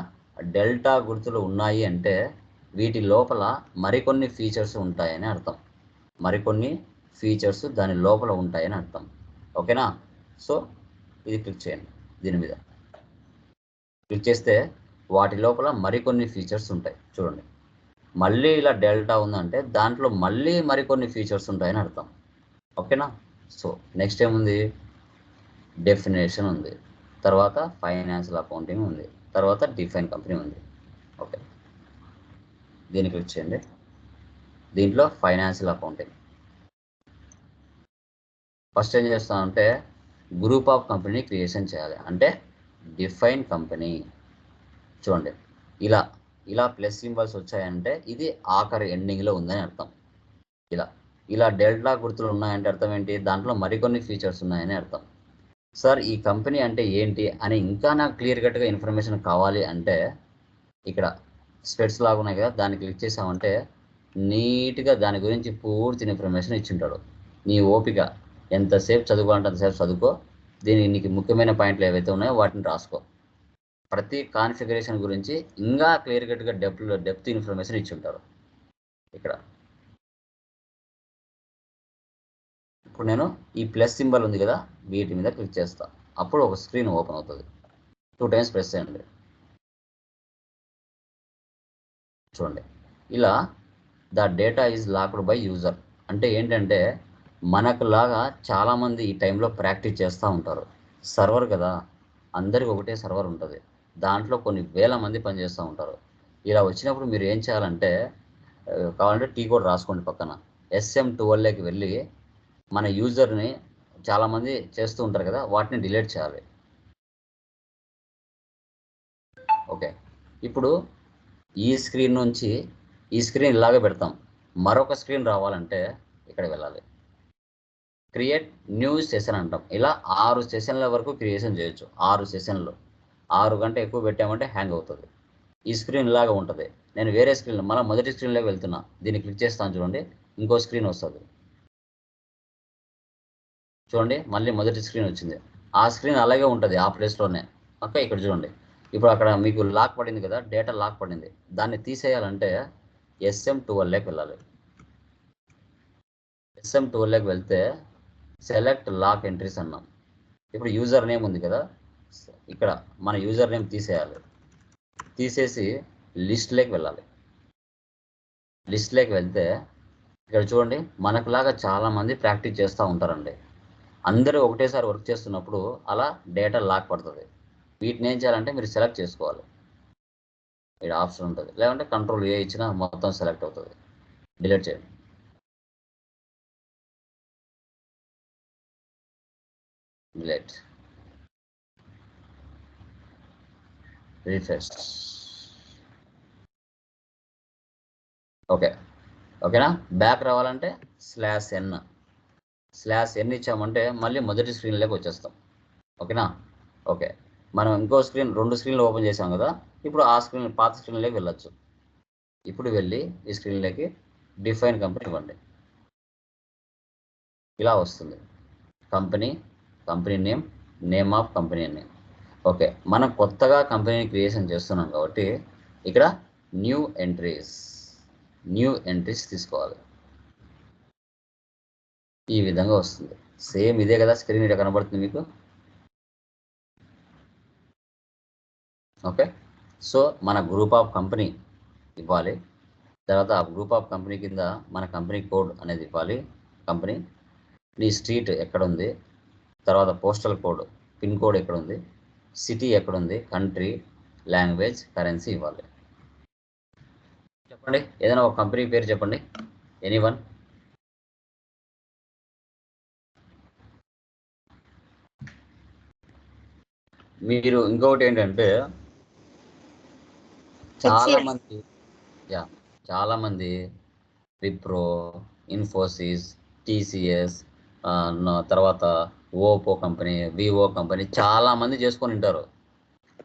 డెల్టా గుర్తులు ఉన్నాయి అంటే వీటి లోపల మరికొన్ని ఫీచర్స్ ఉంటాయని అర్థం. మరికొన్ని ఫీచర్స్ దాని లోపల ఉంటాయని అర్థం. ఓకేనా, సో ఇది క్లిక్ చేయండి. దీని మీద క్లిక్ చేస్తే వాటి లోపల మరికొన్ని ఫీచర్స్ ఉంటాయి. చూడండి, మళ్ళీ ఇలా డెల్టా ఉందంటే దాంట్లో మళ్ళీ మరికొన్ని ఫీచర్స్ ఉంటాయని అర్థం. ఓకేనా, సో నెక్స్ట్ ఏముంది, డెఫినేషన్ ఉంది, తర్వాత ఫైనాన్షియల్ అకౌంటింగ్ ఉంది, తర్వాత డిఫైన్ కంపెనీ ఉంది. ఓకే, దీన్ని క్లిక్ చేయండి. దీంట్లో ఫైనాన్షియల్ అకౌంటింగ్ ఫస్ట్ ఏం చేస్తామంటే గ్రూప్ ఆఫ్ కంపెనీ క్రియేషన్ చేయాలి, అంటే డిఫైన్ కంపెనీ. చూడండి, ఇలా ప్లస్ సింబల్స్ వచ్చాయంటే ఇది ఆఖరి ఎండింగ్లో ఉందని అర్థం. ఇలా డెల్టా గుర్తులు ఉన్నాయంటే అర్థం ఏంటి, దాంట్లో మరికొన్ని ఫీచర్స్ ఉన్నాయని అర్థం. సార్ ఈ కంపెనీ అంటే ఏంటి అని ఇంకా నాకు క్లియర్ కట్గా ఇన్ఫర్మేషన్ కావాలి అంటే ఇక్కడ స్పెట్స్ లాగా ఉన్నాయి కదా, దాన్ని క్లిక్ చేసామంటే నీట్గా దాని గురించి పూర్తి ఇన్ఫర్మేషన్ ఇచ్చింటాడు. నీ ఓపిక ఎంతసేపు చదువుకోవాలంటే అంతసేపు చదువుకో, దీనికి నీకు ముఖ్యమైన పాయింట్లు ఏవైతే ఉన్నాయో వాటిని రాసుకో. ప్రతి కాన్ఫిగరేషన్ గురించి ఇంకా క్లియర్ కట్గా డెప్త్ ఇన్ఫర్మేషన్ ఇచ్చింటారు ఇక్కడ. ఇప్పుడు నేను ఈ ప్లస్ సింబల్ ఉంది కదా, వీటి మీద క్లిక్ చేస్తా. అప్పుడు ఒక స్క్రీన్ ఓపెన్ అవుతుంది. 2 టైమ్స్ ప్రెస్ చేయండి. చూడండి, ఇలా the data is locked by user అంటే ఏంటంటే మనకు లాగా చాలామంది ఈ టైంలో ప్రాక్టీస్ చేస్తూ ఉంటారు. సర్వర్ కదా, అందరికి ఒకటే సర్వర్ ఉంటుంది, దాంట్లో కొన్ని వేల మంది పనిచేస్తూ ఉంటారు. ఇలా వచ్చినప్పుడు మీరు ఏం చేయాలంటే కావాలంటే టీ కోడ్ రాసుకోండి పక్కన. SM12లోకి వెళ్ళి మన యూజర్ని చాలామంది చేస్తూ ఉంటారు కదా, వాటిని డిలీట్ చేయాలి. ఓకే, ఇప్పుడు ఈ స్క్రీన్ నుంచి ఈ స్క్రీన్ ఇలాగే పెడతాం. మరొక స్క్రీన్ రావాలంటే ఇక్కడ వెళ్ళాలి. క్రియేట్ న్యూ సెషన్ అంటాం. ఇలా 6 సెషన్ల వరకు క్రియేషన్ చేయొచ్చు. 6 సెషన్లు, 6 కంటే ఎక్కువ పెట్టామంటే హ్యాంగ్ అవుతుంది. ఈ స్క్రీన్ ఇలాగా ఉంటుంది. నేను వేరే స్క్రీన్ మళ్ళీ మొదటి స్క్రీన్లోకి వెళ్తున్నా. దీన్ని క్లిక్ చేస్తాను చూడండి, ఇంకో స్క్రీన్ వస్తుంది. చూడండి, మళ్ళీ మొదటి స్క్రీన్ వచ్చింది. ఆ స్క్రీన్ అలాగే ఉంటుంది ఆ ప్లేస్లోనే. ఓకే, ఇక్కడ చూడండి, ఇప్పుడు అక్కడ మీకు లాక్ పడింది కదా, డేటా లాక్ పడింది. దాన్ని తీసేయాలంటే SM12లోకి వెళ్ళాలి. SM12లోకి వెళ్తే సెలెక్ట్ లాక్ ఎంట్రీస్ అన్నాం. ఇప్పుడు యూజర్ నేమ్ ఉంది కదా, ఇక్కడ మన యూజర్ నేమ్ తీసేయాలి. తీసేసి లిస్ట్లోకి వెళ్ళాలి. లిస్ట్లోకి వెళ్తే ఇక్కడ చూడండి, మనకులాగా చాలామంది ప్రాక్టీస్ చేస్తూ ఉంటారండి. అందరూ ఒకటేసారి వర్క్ చేస్తున్నప్పుడు అలా డేటా లాక్ పడుతుంది. వీటిని ఏం చేయాలంటే మీరు సెలెక్ట్ చేసుకోవాలి. ఇక్కడ ఆప్షన్ ఉంటుంది, లేదంటే కంట్రోల్ ఏ ఇచ్చినా మొత్తం సెలెక్ట్ అవుతుంది. డిలీట్ చేయండి. Delete, refresh. ఓకే, ఓకేనా. బ్యాక్ రావాలంటే /n ఇచ్చామంటే మళ్ళీ మొదటి స్క్రీన్లోకి వచ్చేస్తాం. ఓకేనా. ఓకే, మనం ఇంకో స్క్రీన్ 2 స్క్రీన్లు ఓపెన్ చేసాం కదా, ఇప్పుడు ఆ స్క్రీన్ పాత స్క్రీన్లోకి వెళ్ళొచ్చు. ఇప్పుడు వెళ్ళి ఈ స్క్రీన్లోకి డిఫైన్ కంపెనీ ఇవ్వండి. ఇలా వస్తుంది. Company name of company name. Okay, మనం కొత్తగా కంపెనీని క్రియేషన్ చేస్తున్నాం కాబట్టి ఇక్కడ న్యూ ఎంట్రీస్ తీసుకోవాలి. ఈ విధంగా వస్తుంది. సేమ్ ఇదే కదా స్క్రీన్ ఇక్కడ కనబడుతుంది మీకు. ఓకే, సో మన గ్రూప్ ఆఫ్ కంపెనీ ఇవ్వాలి. తర్వాత ఆ గ్రూప్ ఆఫ్ కంపెనీ కింద మన కంపెనీ కోడ్ అనేది ఇవ్వాలి. కంపెనీ, నీ స్ట్రీట్ ఎక్కడ ఉంది, తర్వాత పోస్టల్ కోడ్, పిన్ కోడ్ ఎక్కడ ఉంది, సిటీ ఎక్కడ ఉంది, కంట్రీ, లాంగ్వేజ్, కరెన్సీ ఇవ్వాలి. చెప్పండి, ఏదైనా ఒక కంపెనీ పేరు చెప్పండి, ఎనీవన్. మీరు ఇంకొకటి ఏంటంటే చాలామంది విప్రో, ఇన్ఫోసిస్, TCS, తర్వాత ఓపో కంపెనీ, వివో కంపెనీ చాలామంది చేసుకొని ఉంటారు.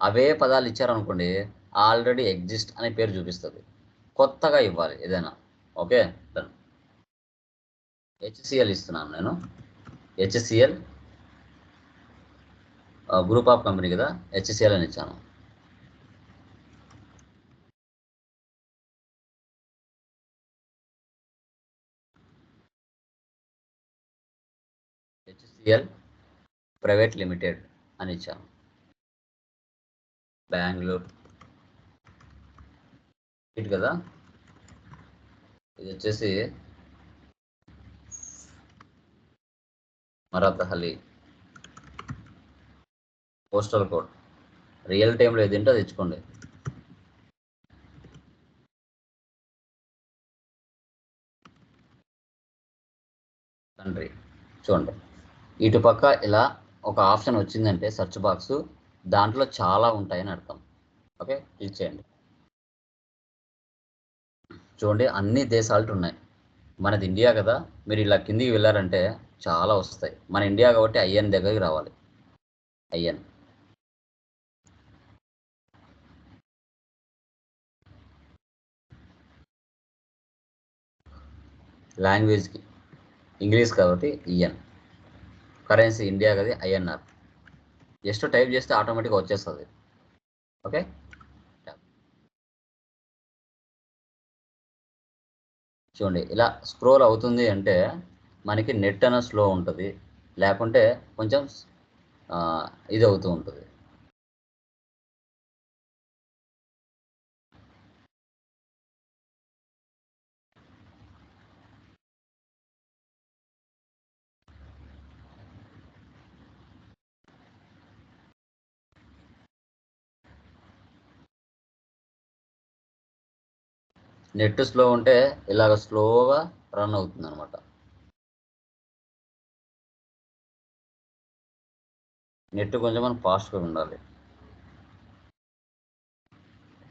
అవే పదాలు ఇచ్చారనుకోండి, ఆల్రెడీ ఎగ్జిస్ట్ అనే పేరు చూపిస్తుంది. కొత్తగా ఇవ్వాలి ఏదైనా. Okay, done. HCL ఇస్తున్నాను నేను. HCL గ్రూప్ ఆఫ్ కంపెనీ కదా, HCL అని ఇచ్చాను. HCL ప్రైవేట్ లిమిటెడ్ అని ఇచ్చాను. బెంగళూరు ఇటు కదా, ఇది వచ్చేసి మరాతహల్లి. పోస్టల్ కోడ్ రియల్ టైంలో ఏదింటో అది ఇచ్చుకోండి. కంట్రీ చూడండి, ఇటు పక్క ఇలా ఒక ఆప్షన్ వచ్చిందంటే సెర్చ్ బాక్స్, దాంట్లో చాలా ఉంటాయని అర్థం. ఓకే, క్లిక్ చేయండి. చూడండి, అన్ని దేశాలు ఉన్నాయి. మనది ఇండియా కదా, మీరు ఇలా కిందికి వెళ్ళారంటే చాలా వస్తాయి. మన ఇండియా కాబట్టి IN దగ్గరికి రావాలి. IN లాంగ్వేజ్కి ఇంగ్లీష్ కాబట్టి ఈఎన్, కరెన్సీ ఇండియా కదా ఐఎన్ఆర్. జస్ట్ టైప్ చేస్తే ఆటోమేటిక్గా వచ్చేస్తుంది. ఓకే, చూడండి ఇలా స్క్రోల్ అవుతుంది అంటే మనకి నెట్ అన్న స్లో ఉంటుంది, లేకుంటే కొంచెం ఇది అవుతూ ఉంటుంది. నెట్ స్లో ఉంటే ఇలాగ స్లోగా రన్ అవుతుంది అనమాట. నెట్ కొంచెం మనం ఫాస్ట్గా ఉండాలి.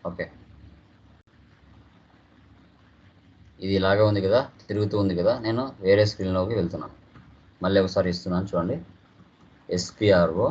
ఓకే, ఇది ఇలాగే ఉంది కదా, తిరుగుతూ ఉంది కదా, నేను వేరే స్క్రీన్లోకి వెళ్తున్నాను. మళ్ళీ ఒకసారి ఇస్తున్నాను చూడండి. ఎస్పిఆర్ఓ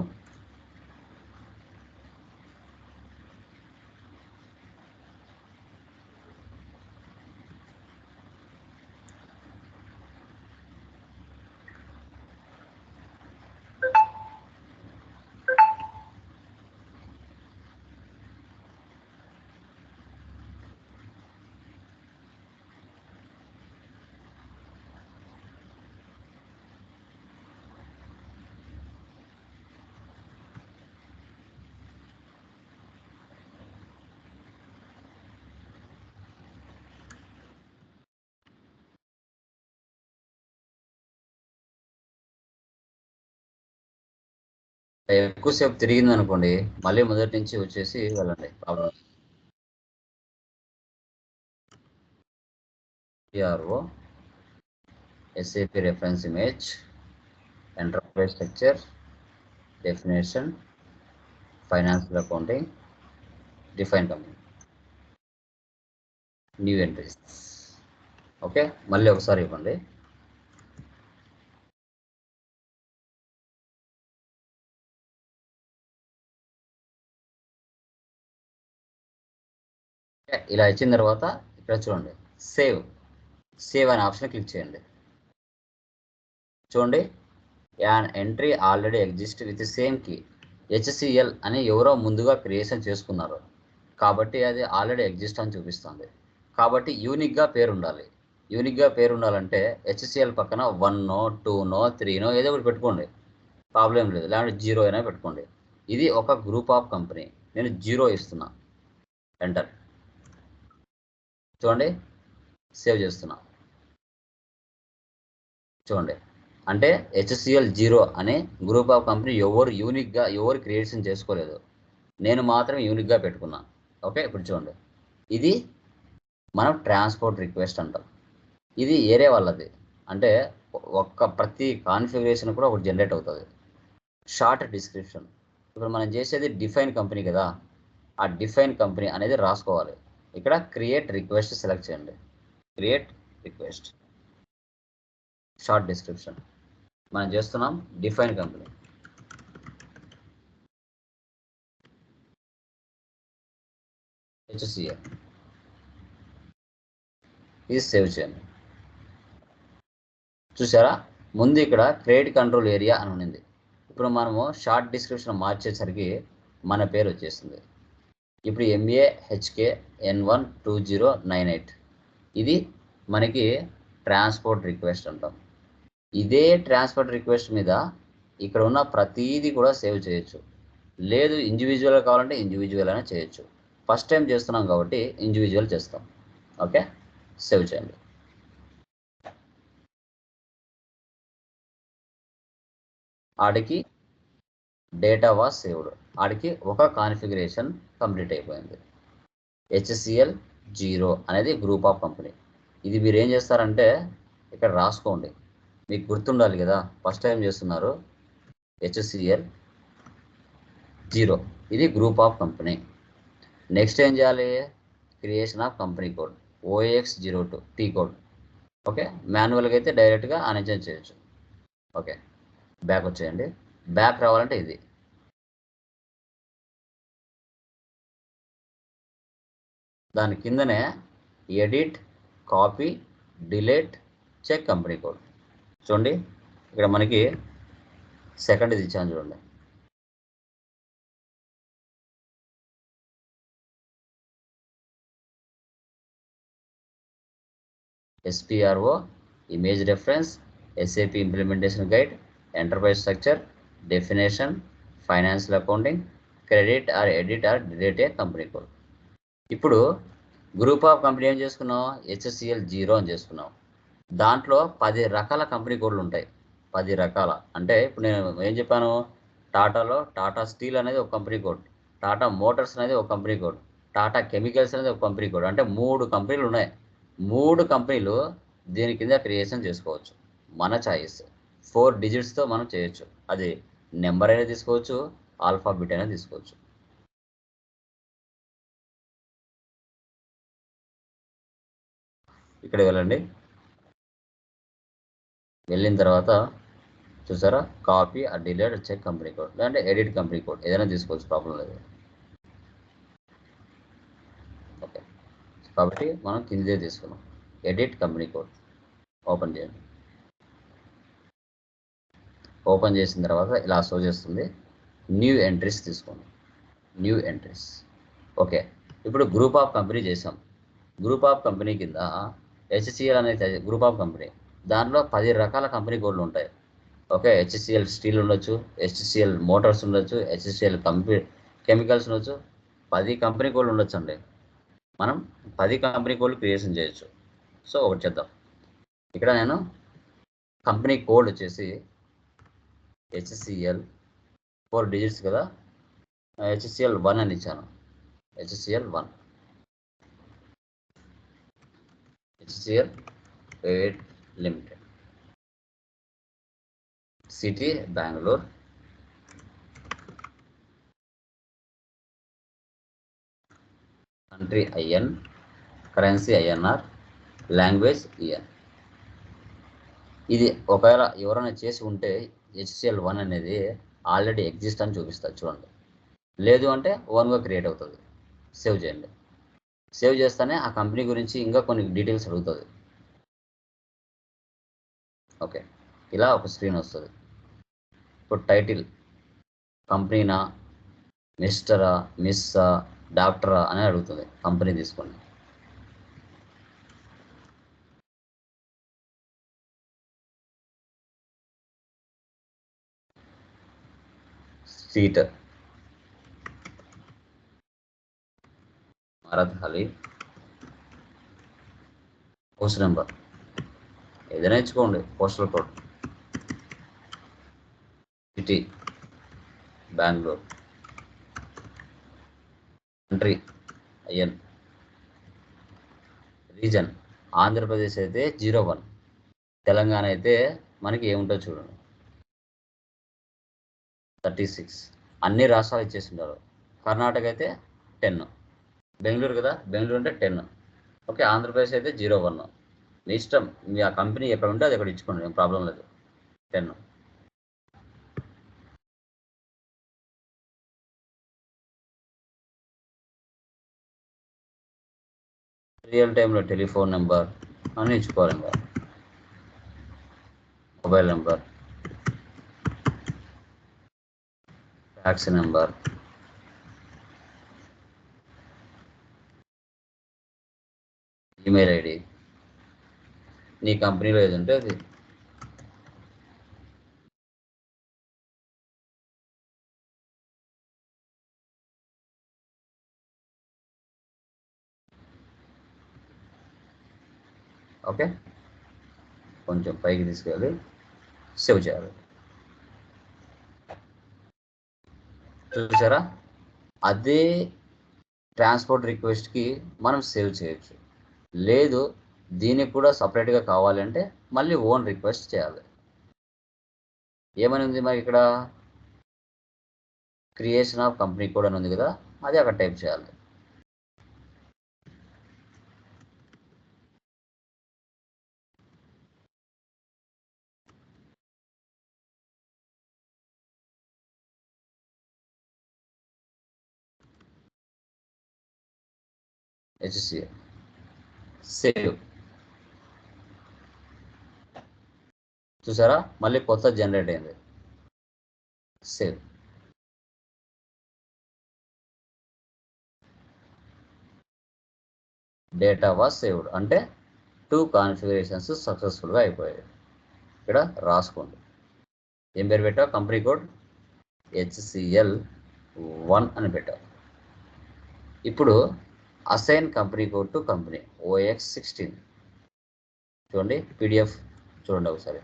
ఎక్కువసేపు తిరిగింది అనుకోండి, మళ్ళీ మొదటి నుంచి వచ్చేసి వెళ్ళండి. Problem PRO SAP reference image, enterprise structure, definition, financial accounting, define company, new entries. Okay, మళ్ళీ ఒకసారి ఇవ్వండి. ఇలా ఇచ్చిన తర్వాత ఇక్కడ చూడండి, సేవ్ సేవ్ అనే ఆప్షన్ క్లిక్ చేయండి. చూడండి, an entry already exist with same key. HCL అని ఎవరో ముందుగా క్రియేషన్ చేసుకున్నారు కాబట్టి అది ఆల్రెడీ ఎగ్జిస్ట్ అని చూపిస్తుంది. కాబట్టి యూనిక్గా పేరు ఉండాలి. యూనిక్గా పేరు ఉండాలంటే హెచ్సిఎల్ పక్కన 1నో 2నో 3నో ఏదో ఒకటి పెట్టుకోండి, ప్రాబ్లం లేదు. లేదంటే 0 అయినా పెట్టుకోండి. ఇది ఒక గ్రూప్ ఆఫ్ కంపెనీ, నేను 0 ఇస్తున్నా. ఎంటర్. చూడండి, సేవ్ చేస్తున్నా. చూడండి, అంటే హెచ్సిఎల్ 0 అనే గ్రూప్ ఆఫ్ కంపెనీ ఎవరు క్రియేషన్ చేసుకోలేదు, నేను మాత్రం యూనిక్గా పెట్టుకున్నా. ఓకే, ఇప్పుడు చూడండి, ఇది మనం ట్రాన్స్పోర్ట్ రిక్వెస్ట్ అంటాం. ఇది ఏరే వాళ్ళది, అంటే ప్రతి కాన్ఫిగరేషన్ కూడా ఒకటి జనరేట్ అవుతుంది. షార్ట్ డిస్క్రిప్షన్, ఇప్పుడు మనం చేసేది డిఫైన్ కంపెనీ కదా, ఆ డిఫైన్ కంపెనీ అనేది రాసుకోవాలి. ఇక్కడ క్రియేట్ రిక్వెస్ట్ సెలెక్ట్ చేయండి. క్రియేట్ రిక్వెస్ట్, షార్ట్ డిస్క్రిప్షన్, మనం చేస్తున్నాం డిఫైన్ కంపెనీ. హెచ్సిఎల్ ఇది సేవ్ చేయండి. చూసారా, ముందు ఇక్కడ క్రెడిట్ కంట్రోల్ ఏరియా అని ఉంది. ఇప్పుడు మనము షార్ట్ డిస్క్రిప్షన్ మార్చేసరికి మన పేరు వచ్చేసింది. ఇప్పుడు MAHKN12098 ఇది మనకి ట్రాన్స్పోర్ట్ రిక్వెస్ట్ అంటాం. ఇదే ట్రాన్స్పోర్ట్ రిక్వెస్ట్ మీద ఇక్కడ ఉన్న ప్రతీది కూడా సేవ్ చేయొచ్చు. లేదు ఇండివిజువల్ కావాలంటే ఇండివిజువల్ అయినా చేయొచ్చు. ఫస్ట్ టైం చేస్తున్నాం కాబట్టి ఇండివిజువల్ చేస్తాం. ఓకే, సేవ్ చేయండి. ఆడికి డేటా వాస్ సేవ్డ్, ఆడికి ఒక కాన్ఫిగరేషన్ కంప్లీట్ అయిపోయింది. హెచ్సిఎల్ 0 అనేది గ్రూప్ ఆఫ్ కంపెనీ. ఇది మీరు ఏం చేస్తారంటే ఇక్కడ రాసుకోండి, మీకు గుర్తుండాలి కదా, ఫస్ట్ టైం చేస్తున్నారు. హెచ్సిఎల్ 0 ఇది గ్రూప్ ఆఫ్ కంపెనీ. నెక్స్ట్ ఏం చేయాలి, creation of company code OX02 T code. Okay, మాన్యువల్గా అయితే డైరెక్ట్గా అన్ఇన్స్టాల్ చేయొచ్చు. ఓకే, బ్యాక్ వచ్చేయండి. బ్యాక్ రావాలంటే ఇది దాని కిందనే edit, copy, delete, check company code. చూడండి ఇక్కడ మనకి సెకండ్ ఇది ఇచ్చాను చూడండి. SPRO, image reference, SAP implementation guide, enterprise structure, definition, financial accounting, credit or edit or delete a company code. ఇప్పుడు గ్రూప్ ఆఫ్ కంపెనీ ఏం చేసుకున్నాం, HCL 0 అని చేసుకున్నాం. దాంట్లో 10 రకాల కంపెనీ కోడ్లు ఉంటాయి. 10 రకాల అంటే ఇప్పుడు నేను ఏం చెప్పాను, టాటాలో టాటా స్టీల్ అనేది ఒక కంపెనీ కోడ్, టాటా మోటార్స్ అనేది ఒక కంపెనీ కోడ్, టాటా కెమికల్స్ అనేది ఒక కంపెనీ కోడ్. అంటే 3 కంపెనీలు ఉన్నాయి. 3 కంపెనీలు దీని కింద క్రియేషన్ చేసుకోవచ్చు. మన చాయిస్ 4 డిజిట్స్తో మనం చేయొచ్చు. అది నెంబర్ అయినా తీసుకోవచ్చు, ఆల్ఫాబెట్ అయినా తీసుకోవచ్చు. ఇక్కడ వెళ్ళండి. వెళ్ళిన తర్వాత చూసారా, కాపీ ఆ డిలీట్ చెక్ కంపెనీ కోడ్, లేదంటే ఎడిట్ కంపెనీ కోడ్ ఏదైనా తీసుకోవచ్చు, ప్రాబ్లం లేదు. ఓకే, కాబట్టి మనం కిందే తీసుకున్నాం. ఎడిట్ కంపెనీ కోడ్ ఓపెన్ చేయండి. ఓపెన్ చేసిన తర్వాత ఇలా షో చేస్తుంది. న్యూ ఎంట్రీస్ తీసుకోండి. New entries. ఓకే, ఇప్పుడు గ్రూప్ ఆఫ్ కంపెనీ చేసాం. గ్రూప్ ఆఫ్ కంపెనీ కింద HCL అనేది గ్రూప్ ఆఫ్ కంపెనీ. దాంట్లో 10 రకాల కంపెనీ కోడ్లు ఉంటాయి. ఓకే, HCL స్టీల్ ఉండొచ్చు, HCL మోటార్స్ ఉండొచ్చు, HCL కెమికల్స్ ఉండొచ్చు. 10 కంపెనీ కోడ్లు ఉండొచ్చు అండి. మనం 10 కంపెనీ కోడ్లు క్రియేషన్ చేయొచ్చు. సో ఒకటి చేద్దాం. ఇక్కడ నేను కంపెనీ కోడ్ వచ్చేసి HCL 4 డిజిట్స్ కదా, HCL 1 అని ఇచ్చాను. HCL 1, HCL private limited, city Bengaluru, country IN, currency INR, language EN. ఇది ఒకవేళ ఎవరైనా చేసి ఉంటే HCL 1 అనేది ఆల్రెడీ ఎగ్జిస్ట్ అని చూపిస్తుంది చూడండి. లేదు అంటే ఓన్గా క్రియేట్ అవుతుంది. సేవ్ చేయండి. సేవ్ చేస్తేనే ఆ కంపెనీ గురించి ఇంకా కొన్ని డీటెయిల్స్ అడుగుతుంది. ఓకే, ఇలా ఒక స్క్రీన్ వస్తుంది. ఇప్పుడు టైటిల్ కంపెనీనా, మిస్టరా, మిస్సా, డాక్టరా అని అడుగుతుంది. కంపెనీ తీసుకోండి. సీట్ మరద్ అలీ, హౌస్ నెంబర్ ఏదైనా ఇచ్చుకోండి, postal code, city Bengaluru, country IN, region Andhra Pradesh అయితే 01, తెలంగాణ అయితే మనకి ఏముంటుందో చూడండి 36. అన్ని రాష్ట్రాలు ఇచ్చేస్తున్నారు. కర్ణాటక అయితే 10, బెంగళూరు కదా, బెంగళూరు అంటే 10. ఓకే, ఆంధ్రప్రదేశ్ అయితే 01. మీ ఇష్టం, మీ ఆ కంపెనీ ఎక్కడ ఉంటే అది ఎక్కడ ఇచ్చుకోండి, ఏం ప్రాబ్లం లేదు. 10. రియల్ టైంలో టెలిఫోన్ నెంబర్ అని ఇచ్చుకోవాలి. ఇంకా mobile number, fax number, email ID, నీ కంపెనీలో ఏది ఉంటే అది. ఓకే, కొంచెం పైకి తీసుకెళ్ళి సేవ్ చేయాలి. చూసారా, అదే ట్రాన్స్పోర్ట్ రిక్వెస్ట్కి మనం సేవ్ చేయొచ్చు. లేదు దీనికి కూడా సపరేట్గా కావాలంటే మళ్ళీ ఓన్ రిక్వెస్ట్ చేయాలి. ఏమని ఉంది మరి ఇక్కడ, క్రియేషన్ ఆఫ్ కంపెనీ కోడ్ అని ఉంది కదా, అది అక్కడ టైప్ చేయాలి. HCL save. చూసారా, మళ్ళీ కొత్త జనరేట్ అయింది. సేవ్. డేటా వాజ్ సేవ్డ్ అంటే 2 కాన్ఫిగరేషన్స్ సక్సెస్ఫుల్గా అయిపోయాయి. ఇక్కడ రాసుకోండి. ఏం పేరు పెట్టావు? కంపెనీ కోడ్ HCL1 అని పెట్టావు. ఇప్పుడు assign company code to company OX16. చూడండి PDF చూడండి ఒకసారి.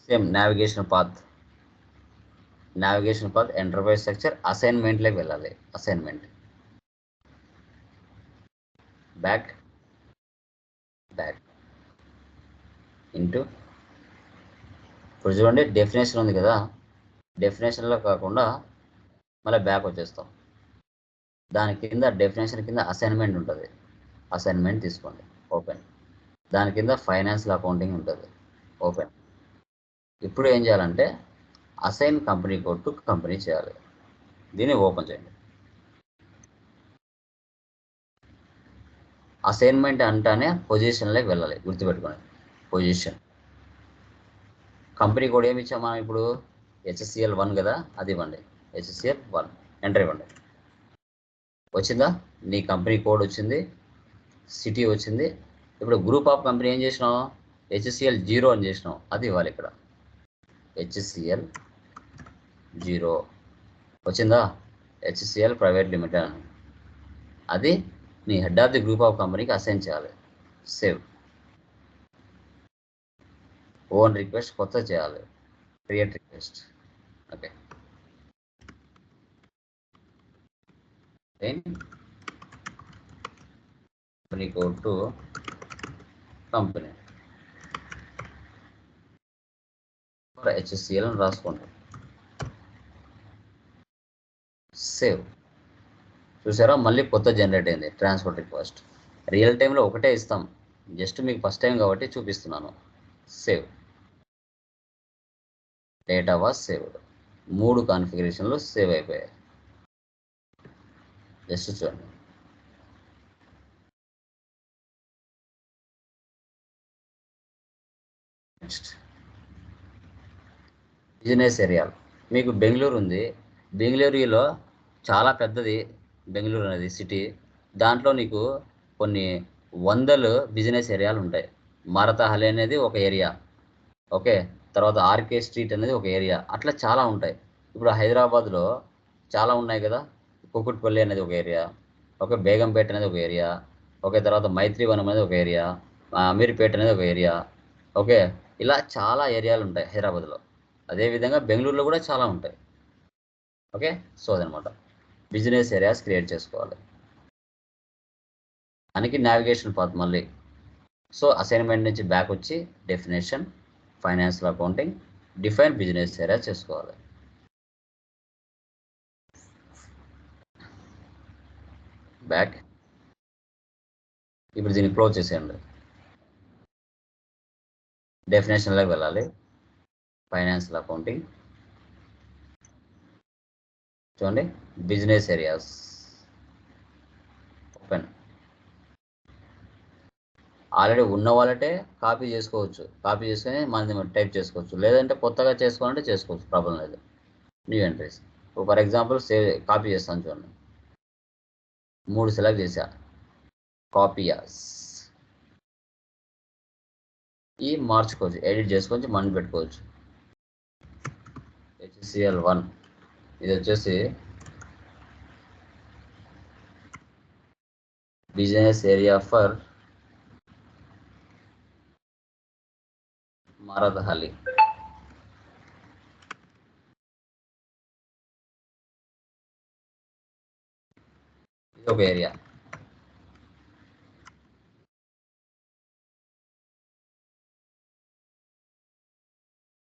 Same navigation path enterprise structure అసైన్మెంట్లోకి వెళ్ళాలి. Assignment back into. ఇప్పుడు చూడండి డెఫినేషన్ ఉంది కదా, డెఫినేషన్లో కాకుండా మళ్ళీ బ్యాక్ వచ్చేస్తాం. దాని కింద డెఫినేషన్ కింద అసైన్మెంట్ ఉంటుంది. అసైన్మెంట్ తీసుకోండి, ఓపెన్. దాని కింద ఫైనాన్షియల్ అకౌంటింగ్ ఉంటుంది, ఓపెన్. ఇప్పుడు ఏం చేయాలంటే assign company code to company చేయాలి. దీన్ని ఓపెన్ చేయండి. అసైన్మెంట్ అంటానే పొజిషన్లోకి వెళ్ళాలి, గుర్తుపెట్టుకోండి. పొజిషన్ కంపెనీ కోడ్ ఏమి ఇచ్చాం మనం ఇప్పుడు? HCL1 కదా, అది ఇవ్వండి. HCL1 ఎంటర్ ఇవ్వండి. వచ్చిందా? నీ కంపెనీ కోడ్ వచ్చింది, సిటీ వచ్చింది. ఇప్పుడు గ్రూప్ ఆఫ్ కంపెనీ ఏం చేసినావు? HCL0 అని చేసినావు, అది ఇవ్వాలి ఇక్కడ. HCL0 వచ్చిందా? HCL ప్రైవేట్ లిమిటెడ్ అని. అది నీ head of the group of కంపెనీకి అసైన్ చేయాలి. సేవ్. ఓన్ రిక్వెస్ట్ కొత్త చేయాలి, create request. Okay, company code to company HCL అని రాసుకోండి. సేవ్. చూసారా, మళ్ళీ కొత్త జనరేట్ అయింది ట్రాన్స్పోర్ట్ రిక్వెస్ట్. రియల్ టైంలో ఒకటే ఇస్తాం, జస్ట్ మీకు ఫస్ట్ టైం కాబట్టి చూపిస్తున్నాను. సేవ్. Data was saved. 3 కాన్ఫిగరేషన్లు సేవ్ అయిపోయాయి. జస్ట్ చూడండి. నెక్స్ట్ బిజినెస్ ఏరియాలు. మీకు బెంగళూరు ఉంది. బెంగళూరులో చాలా పెద్దది బెంగళూరు అనేది సిటీ. దాంట్లో నీకు కొన్ని వందలు బిజినెస్ ఏరియాలు ఉంటాయి. మారతహల్లి అనేది ఒక ఏరియా, ఓకే. తర్వాత ఆర్కే స్ట్రీట్ అనేది ఒక ఏరియా, అట్లా చాలా ఉంటాయి. ఇప్పుడు హైదరాబాద్లో చాలా ఉన్నాయి కదా. కుకుట్పల్లి అనేది ఒక ఏరియా, ఓకే. బేగంపేట అనేది ఒక ఏరియా, ఓకే. తర్వాత మైత్రివనం అనేది ఒక ఏరియా, అమీర్పేట అనేది ఒక ఏరియా, ఓకే. ఇలా చాలా ఏరియాలు ఉంటాయి హైదరాబాద్లో. అదేవిధంగా బెంగళూరులో కూడా చాలా ఉంటాయి, ఓకే. సో అదనమాట, బిజినెస్ ఏరియాస్ క్రియేట్ చేసుకోవాలి. దానికి నావిగేషన్ పాత్ మళ్ళీ. సో అసైన్మెంట్ నుంచి బ్యాక్ వచ్చి definition, financial accounting, define business area చేసుకోవాలి. బ్యాక్. ఇప్పుడు దీన్ని క్లోజ్ చేసేయండి. డెఫినేషన్లోకి వెళ్ళాలి, ఫైనాన్షియల్ అకౌంటింగ్. చూడండి బిజినెస్ ఏరియాస్, ఓపెన్. ఆల్రెడీ ఉన్న వాళ్ళటే కాపీ చేసుకోవచ్చు, కాపీ చేసుకొని మనది టైప్ చేసుకోవచ్చు, లేదంటే కొత్తగా చేసుకోవాలంటే చేసుకోవచ్చు, ప్రాబ్లం లేదు. New entries. For example copy చేస్తాను చూడండి. 3 సెలెక్ట్ చేశా, కాపీయాస్. ఈ మార్చుకోవచ్చు, ఎడిట్ చేసుకోవచ్చు, మనం పెట్టుకోవచ్చు. HCL1 ఇది వచ్చేసి బిజినెస్ ఏరియా ఫర్ మారతహల్లి. ఇది ఒక ఏరియా.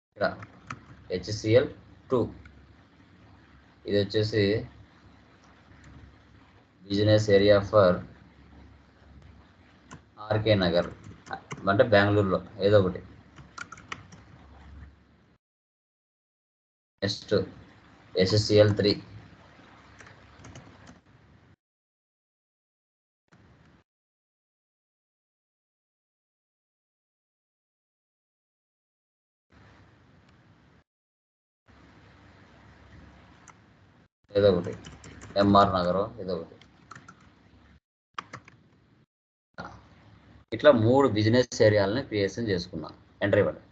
ఇక్కడ HCL2 ఇది వచ్చేసి business area for RK Nagar అంటే బెంగళూరులో ఏదో ఒకటి. నెక్స్ట్ HCL3 ఏదో ఒకటి, ఎంఆర్ నగరం ఏదో ఒకటి. ఇట్లా 3 బిజినెస్ ఏరియాలని క్రియేషన్ చేసుకున్నాం. ఎంటర్ ఇవ్వండి.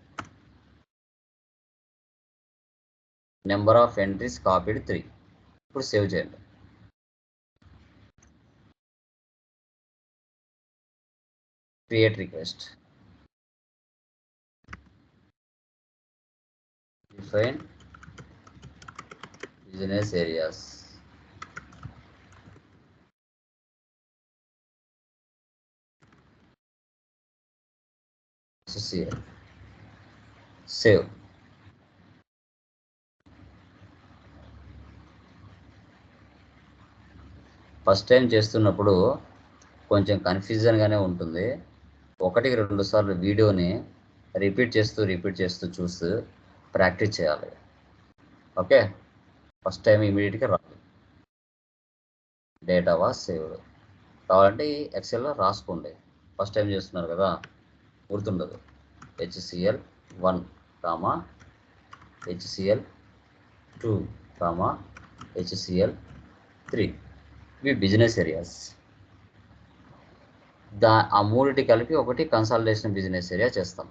Number of entries copied 3. ఇప్పుడు సేవ్ చేయండి. Create request. Define business areas. Save. First time చేస్తున్నప్పుడు కొంచెం కన్ఫ్యూజన్గానే ఉంటుంది. 1-2 సార్లు వీడియోని రిపీట్ చేస్తూ చూస్తూ ప్రాక్టీస్ చేయాలి. ఓకే, ఫస్ట్ టైం ఇమీడియట్గా రాదు. Data was saved. కావాలంటే ఈ ఎక్సెల్లో రాసుకోండి. ఫస్ట్ టైం చేస్తున్నారు కదా, గుర్తుండదు. HCL1, HCL2, HCL3 ఇవి బిజినెస్ ఏరియాస్. ఆ మూడిటి కలిపి ఒకటి కన్సాలిడేషన్ బిజినెస్ ఏరియా చేస్తాం.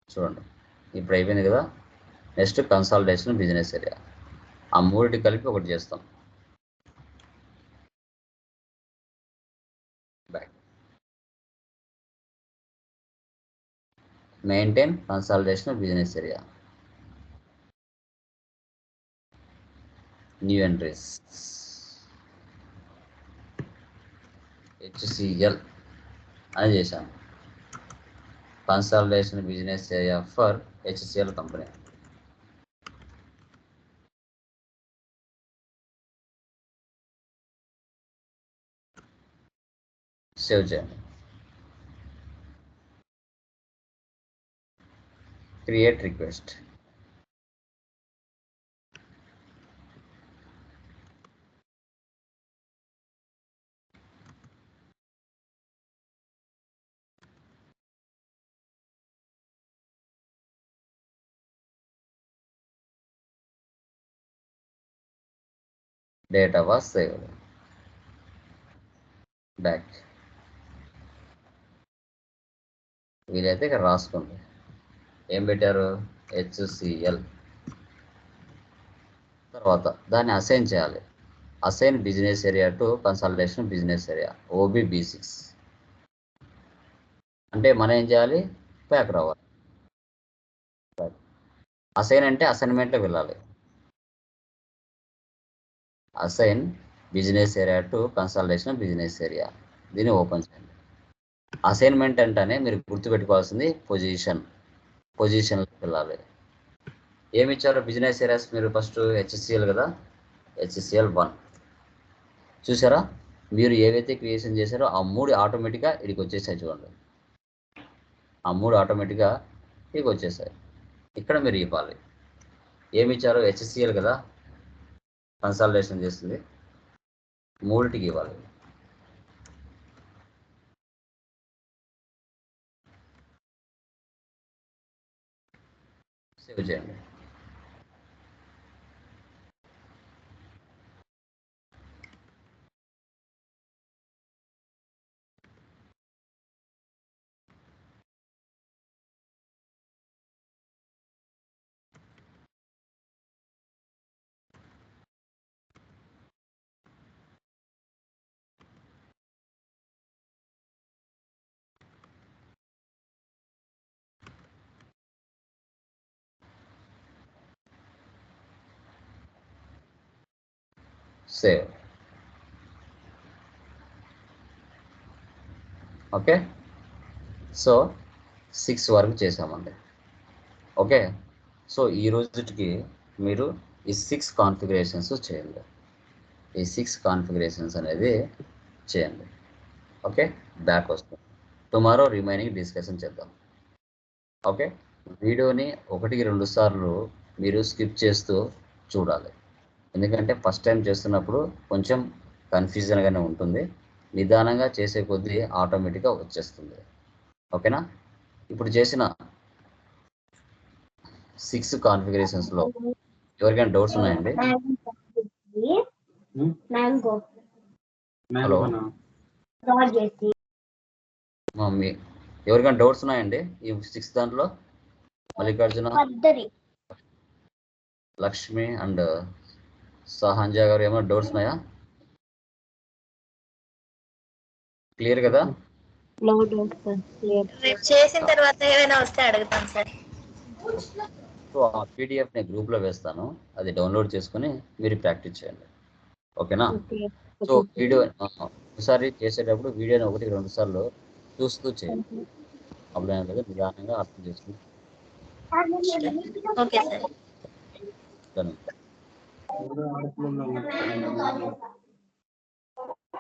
చూడండి, ఇప్పుడు అయిపోయింది కదా. Next consolidation business area. ఆ మూడిటి కలిపి ఒకటి చేస్తాం. Back. Maintain consolidation business area. New entries. HCL అని చేశాను. Consolidation business area for HCL company. Save చేయండి. Create request. Data was saved. Back. వీలైతే ఇక్కడ రాసుకోండి. ఏం పెట్టారు? HCL. తర్వాత దాన్ని అసైన్ చేయాలి. Assign business area to consolidation business area OBB6. అంటే మనం ఏం చేయాలి? బ్యాక్ రావాలి. అసైన్ అంటే అసైన్మెంట్లో వెళ్ళాలి. Assign business area to consolidation business area. దీన్ని ఓపెన్ చేయండి. అసైన్మెంట్ అంటేనే మీరు గుర్తుపెట్టుకోవాల్సింది పొజిషన్లోకి వెళ్ళాలి. ఏమి ఇచ్చారు బిజినెస్ ఏరియాస్? మీరు ఫస్ట్ HCL కదా, HCL1 చూసారా? మీరు ఏవైతే క్రియేషన్ చేశారో ఆ 3 ఆటోమేటిక్గా ఇక్కడికి వచ్చేసాయి. చూడండి, ఆ 3 ఆటోమేటిక్గా ఇక్కడికి వచ్చేసాయి. ఇక్కడ మీరు ఇవ్వాలి. ఏమి ఇచ్చారు? HCL కదా, కన్సాలిడేషన్ చేస్తుంది, 3టికి ఇవ్వాలి. సేవ్ చేయండి. సేవ్. ఓకే, సో 6 వరకు చేసామండి. ఓకే, సో ఈ రోజుకి మీరు ఈ 6 కాన్ఫిగరేషన్స్ చేయండి. ఈ 6 కాన్ఫిగరేషన్స్ అనేది చేయండి. ఓకే, బ్యాక్ వస్తుంది. టుమారో రిమైనింగ్ డిస్కషన్ చేద్దాం. ఓకే, వీడియోని 1-2 సార్లు మీరు స్కిప్ చేస్తూ చూడాలి. ఎందుకంటే ఫస్ట్ టైం చేస్తున్నప్పుడు కొంచెం కన్ఫ్యూజన్గానే ఉంటుంది. నిదానంగా చేసే కొద్దీ ఆటోమేటిక్గా వచ్చేస్తుంది. ఓకేనా? ఇప్పుడు చేసిన 6 కాన్ఫిగరేషన్స్లో ఎవరికైనా డౌట్స్ ఉన్నాయండి? హలో ఎవరికైనా డౌట్స్ ఉన్నాయండి ఈ 6th దాంట్లో? మల్లికార్జున, లక్ష్మి అండ్ సహంజా గారు ఏమైనా డౌట్స్ ఉన్నాయా? క్లియర్ కదా? చేసిన తర్వాత ఏమైనా వస్తే అడుగుతాం సార్. సో ఆ పీడిఎఫ్ నేను గ్రూప్లో వేస్తాను, అది డౌన్లోడ్ చేసుకుని మీరు ప్రాక్టీస్ చేయండి. ఓకేనా? సో వీడియో ఒకసారి చేసేటప్పుడు వీడియోని 1-2 సార్లు చూస్తూ చేయండి. ప్రాబ్లం ఏం లేదు, నిదానంగా అర్థం చేసుకుని. Okay sir. ధన్యవాదాలు.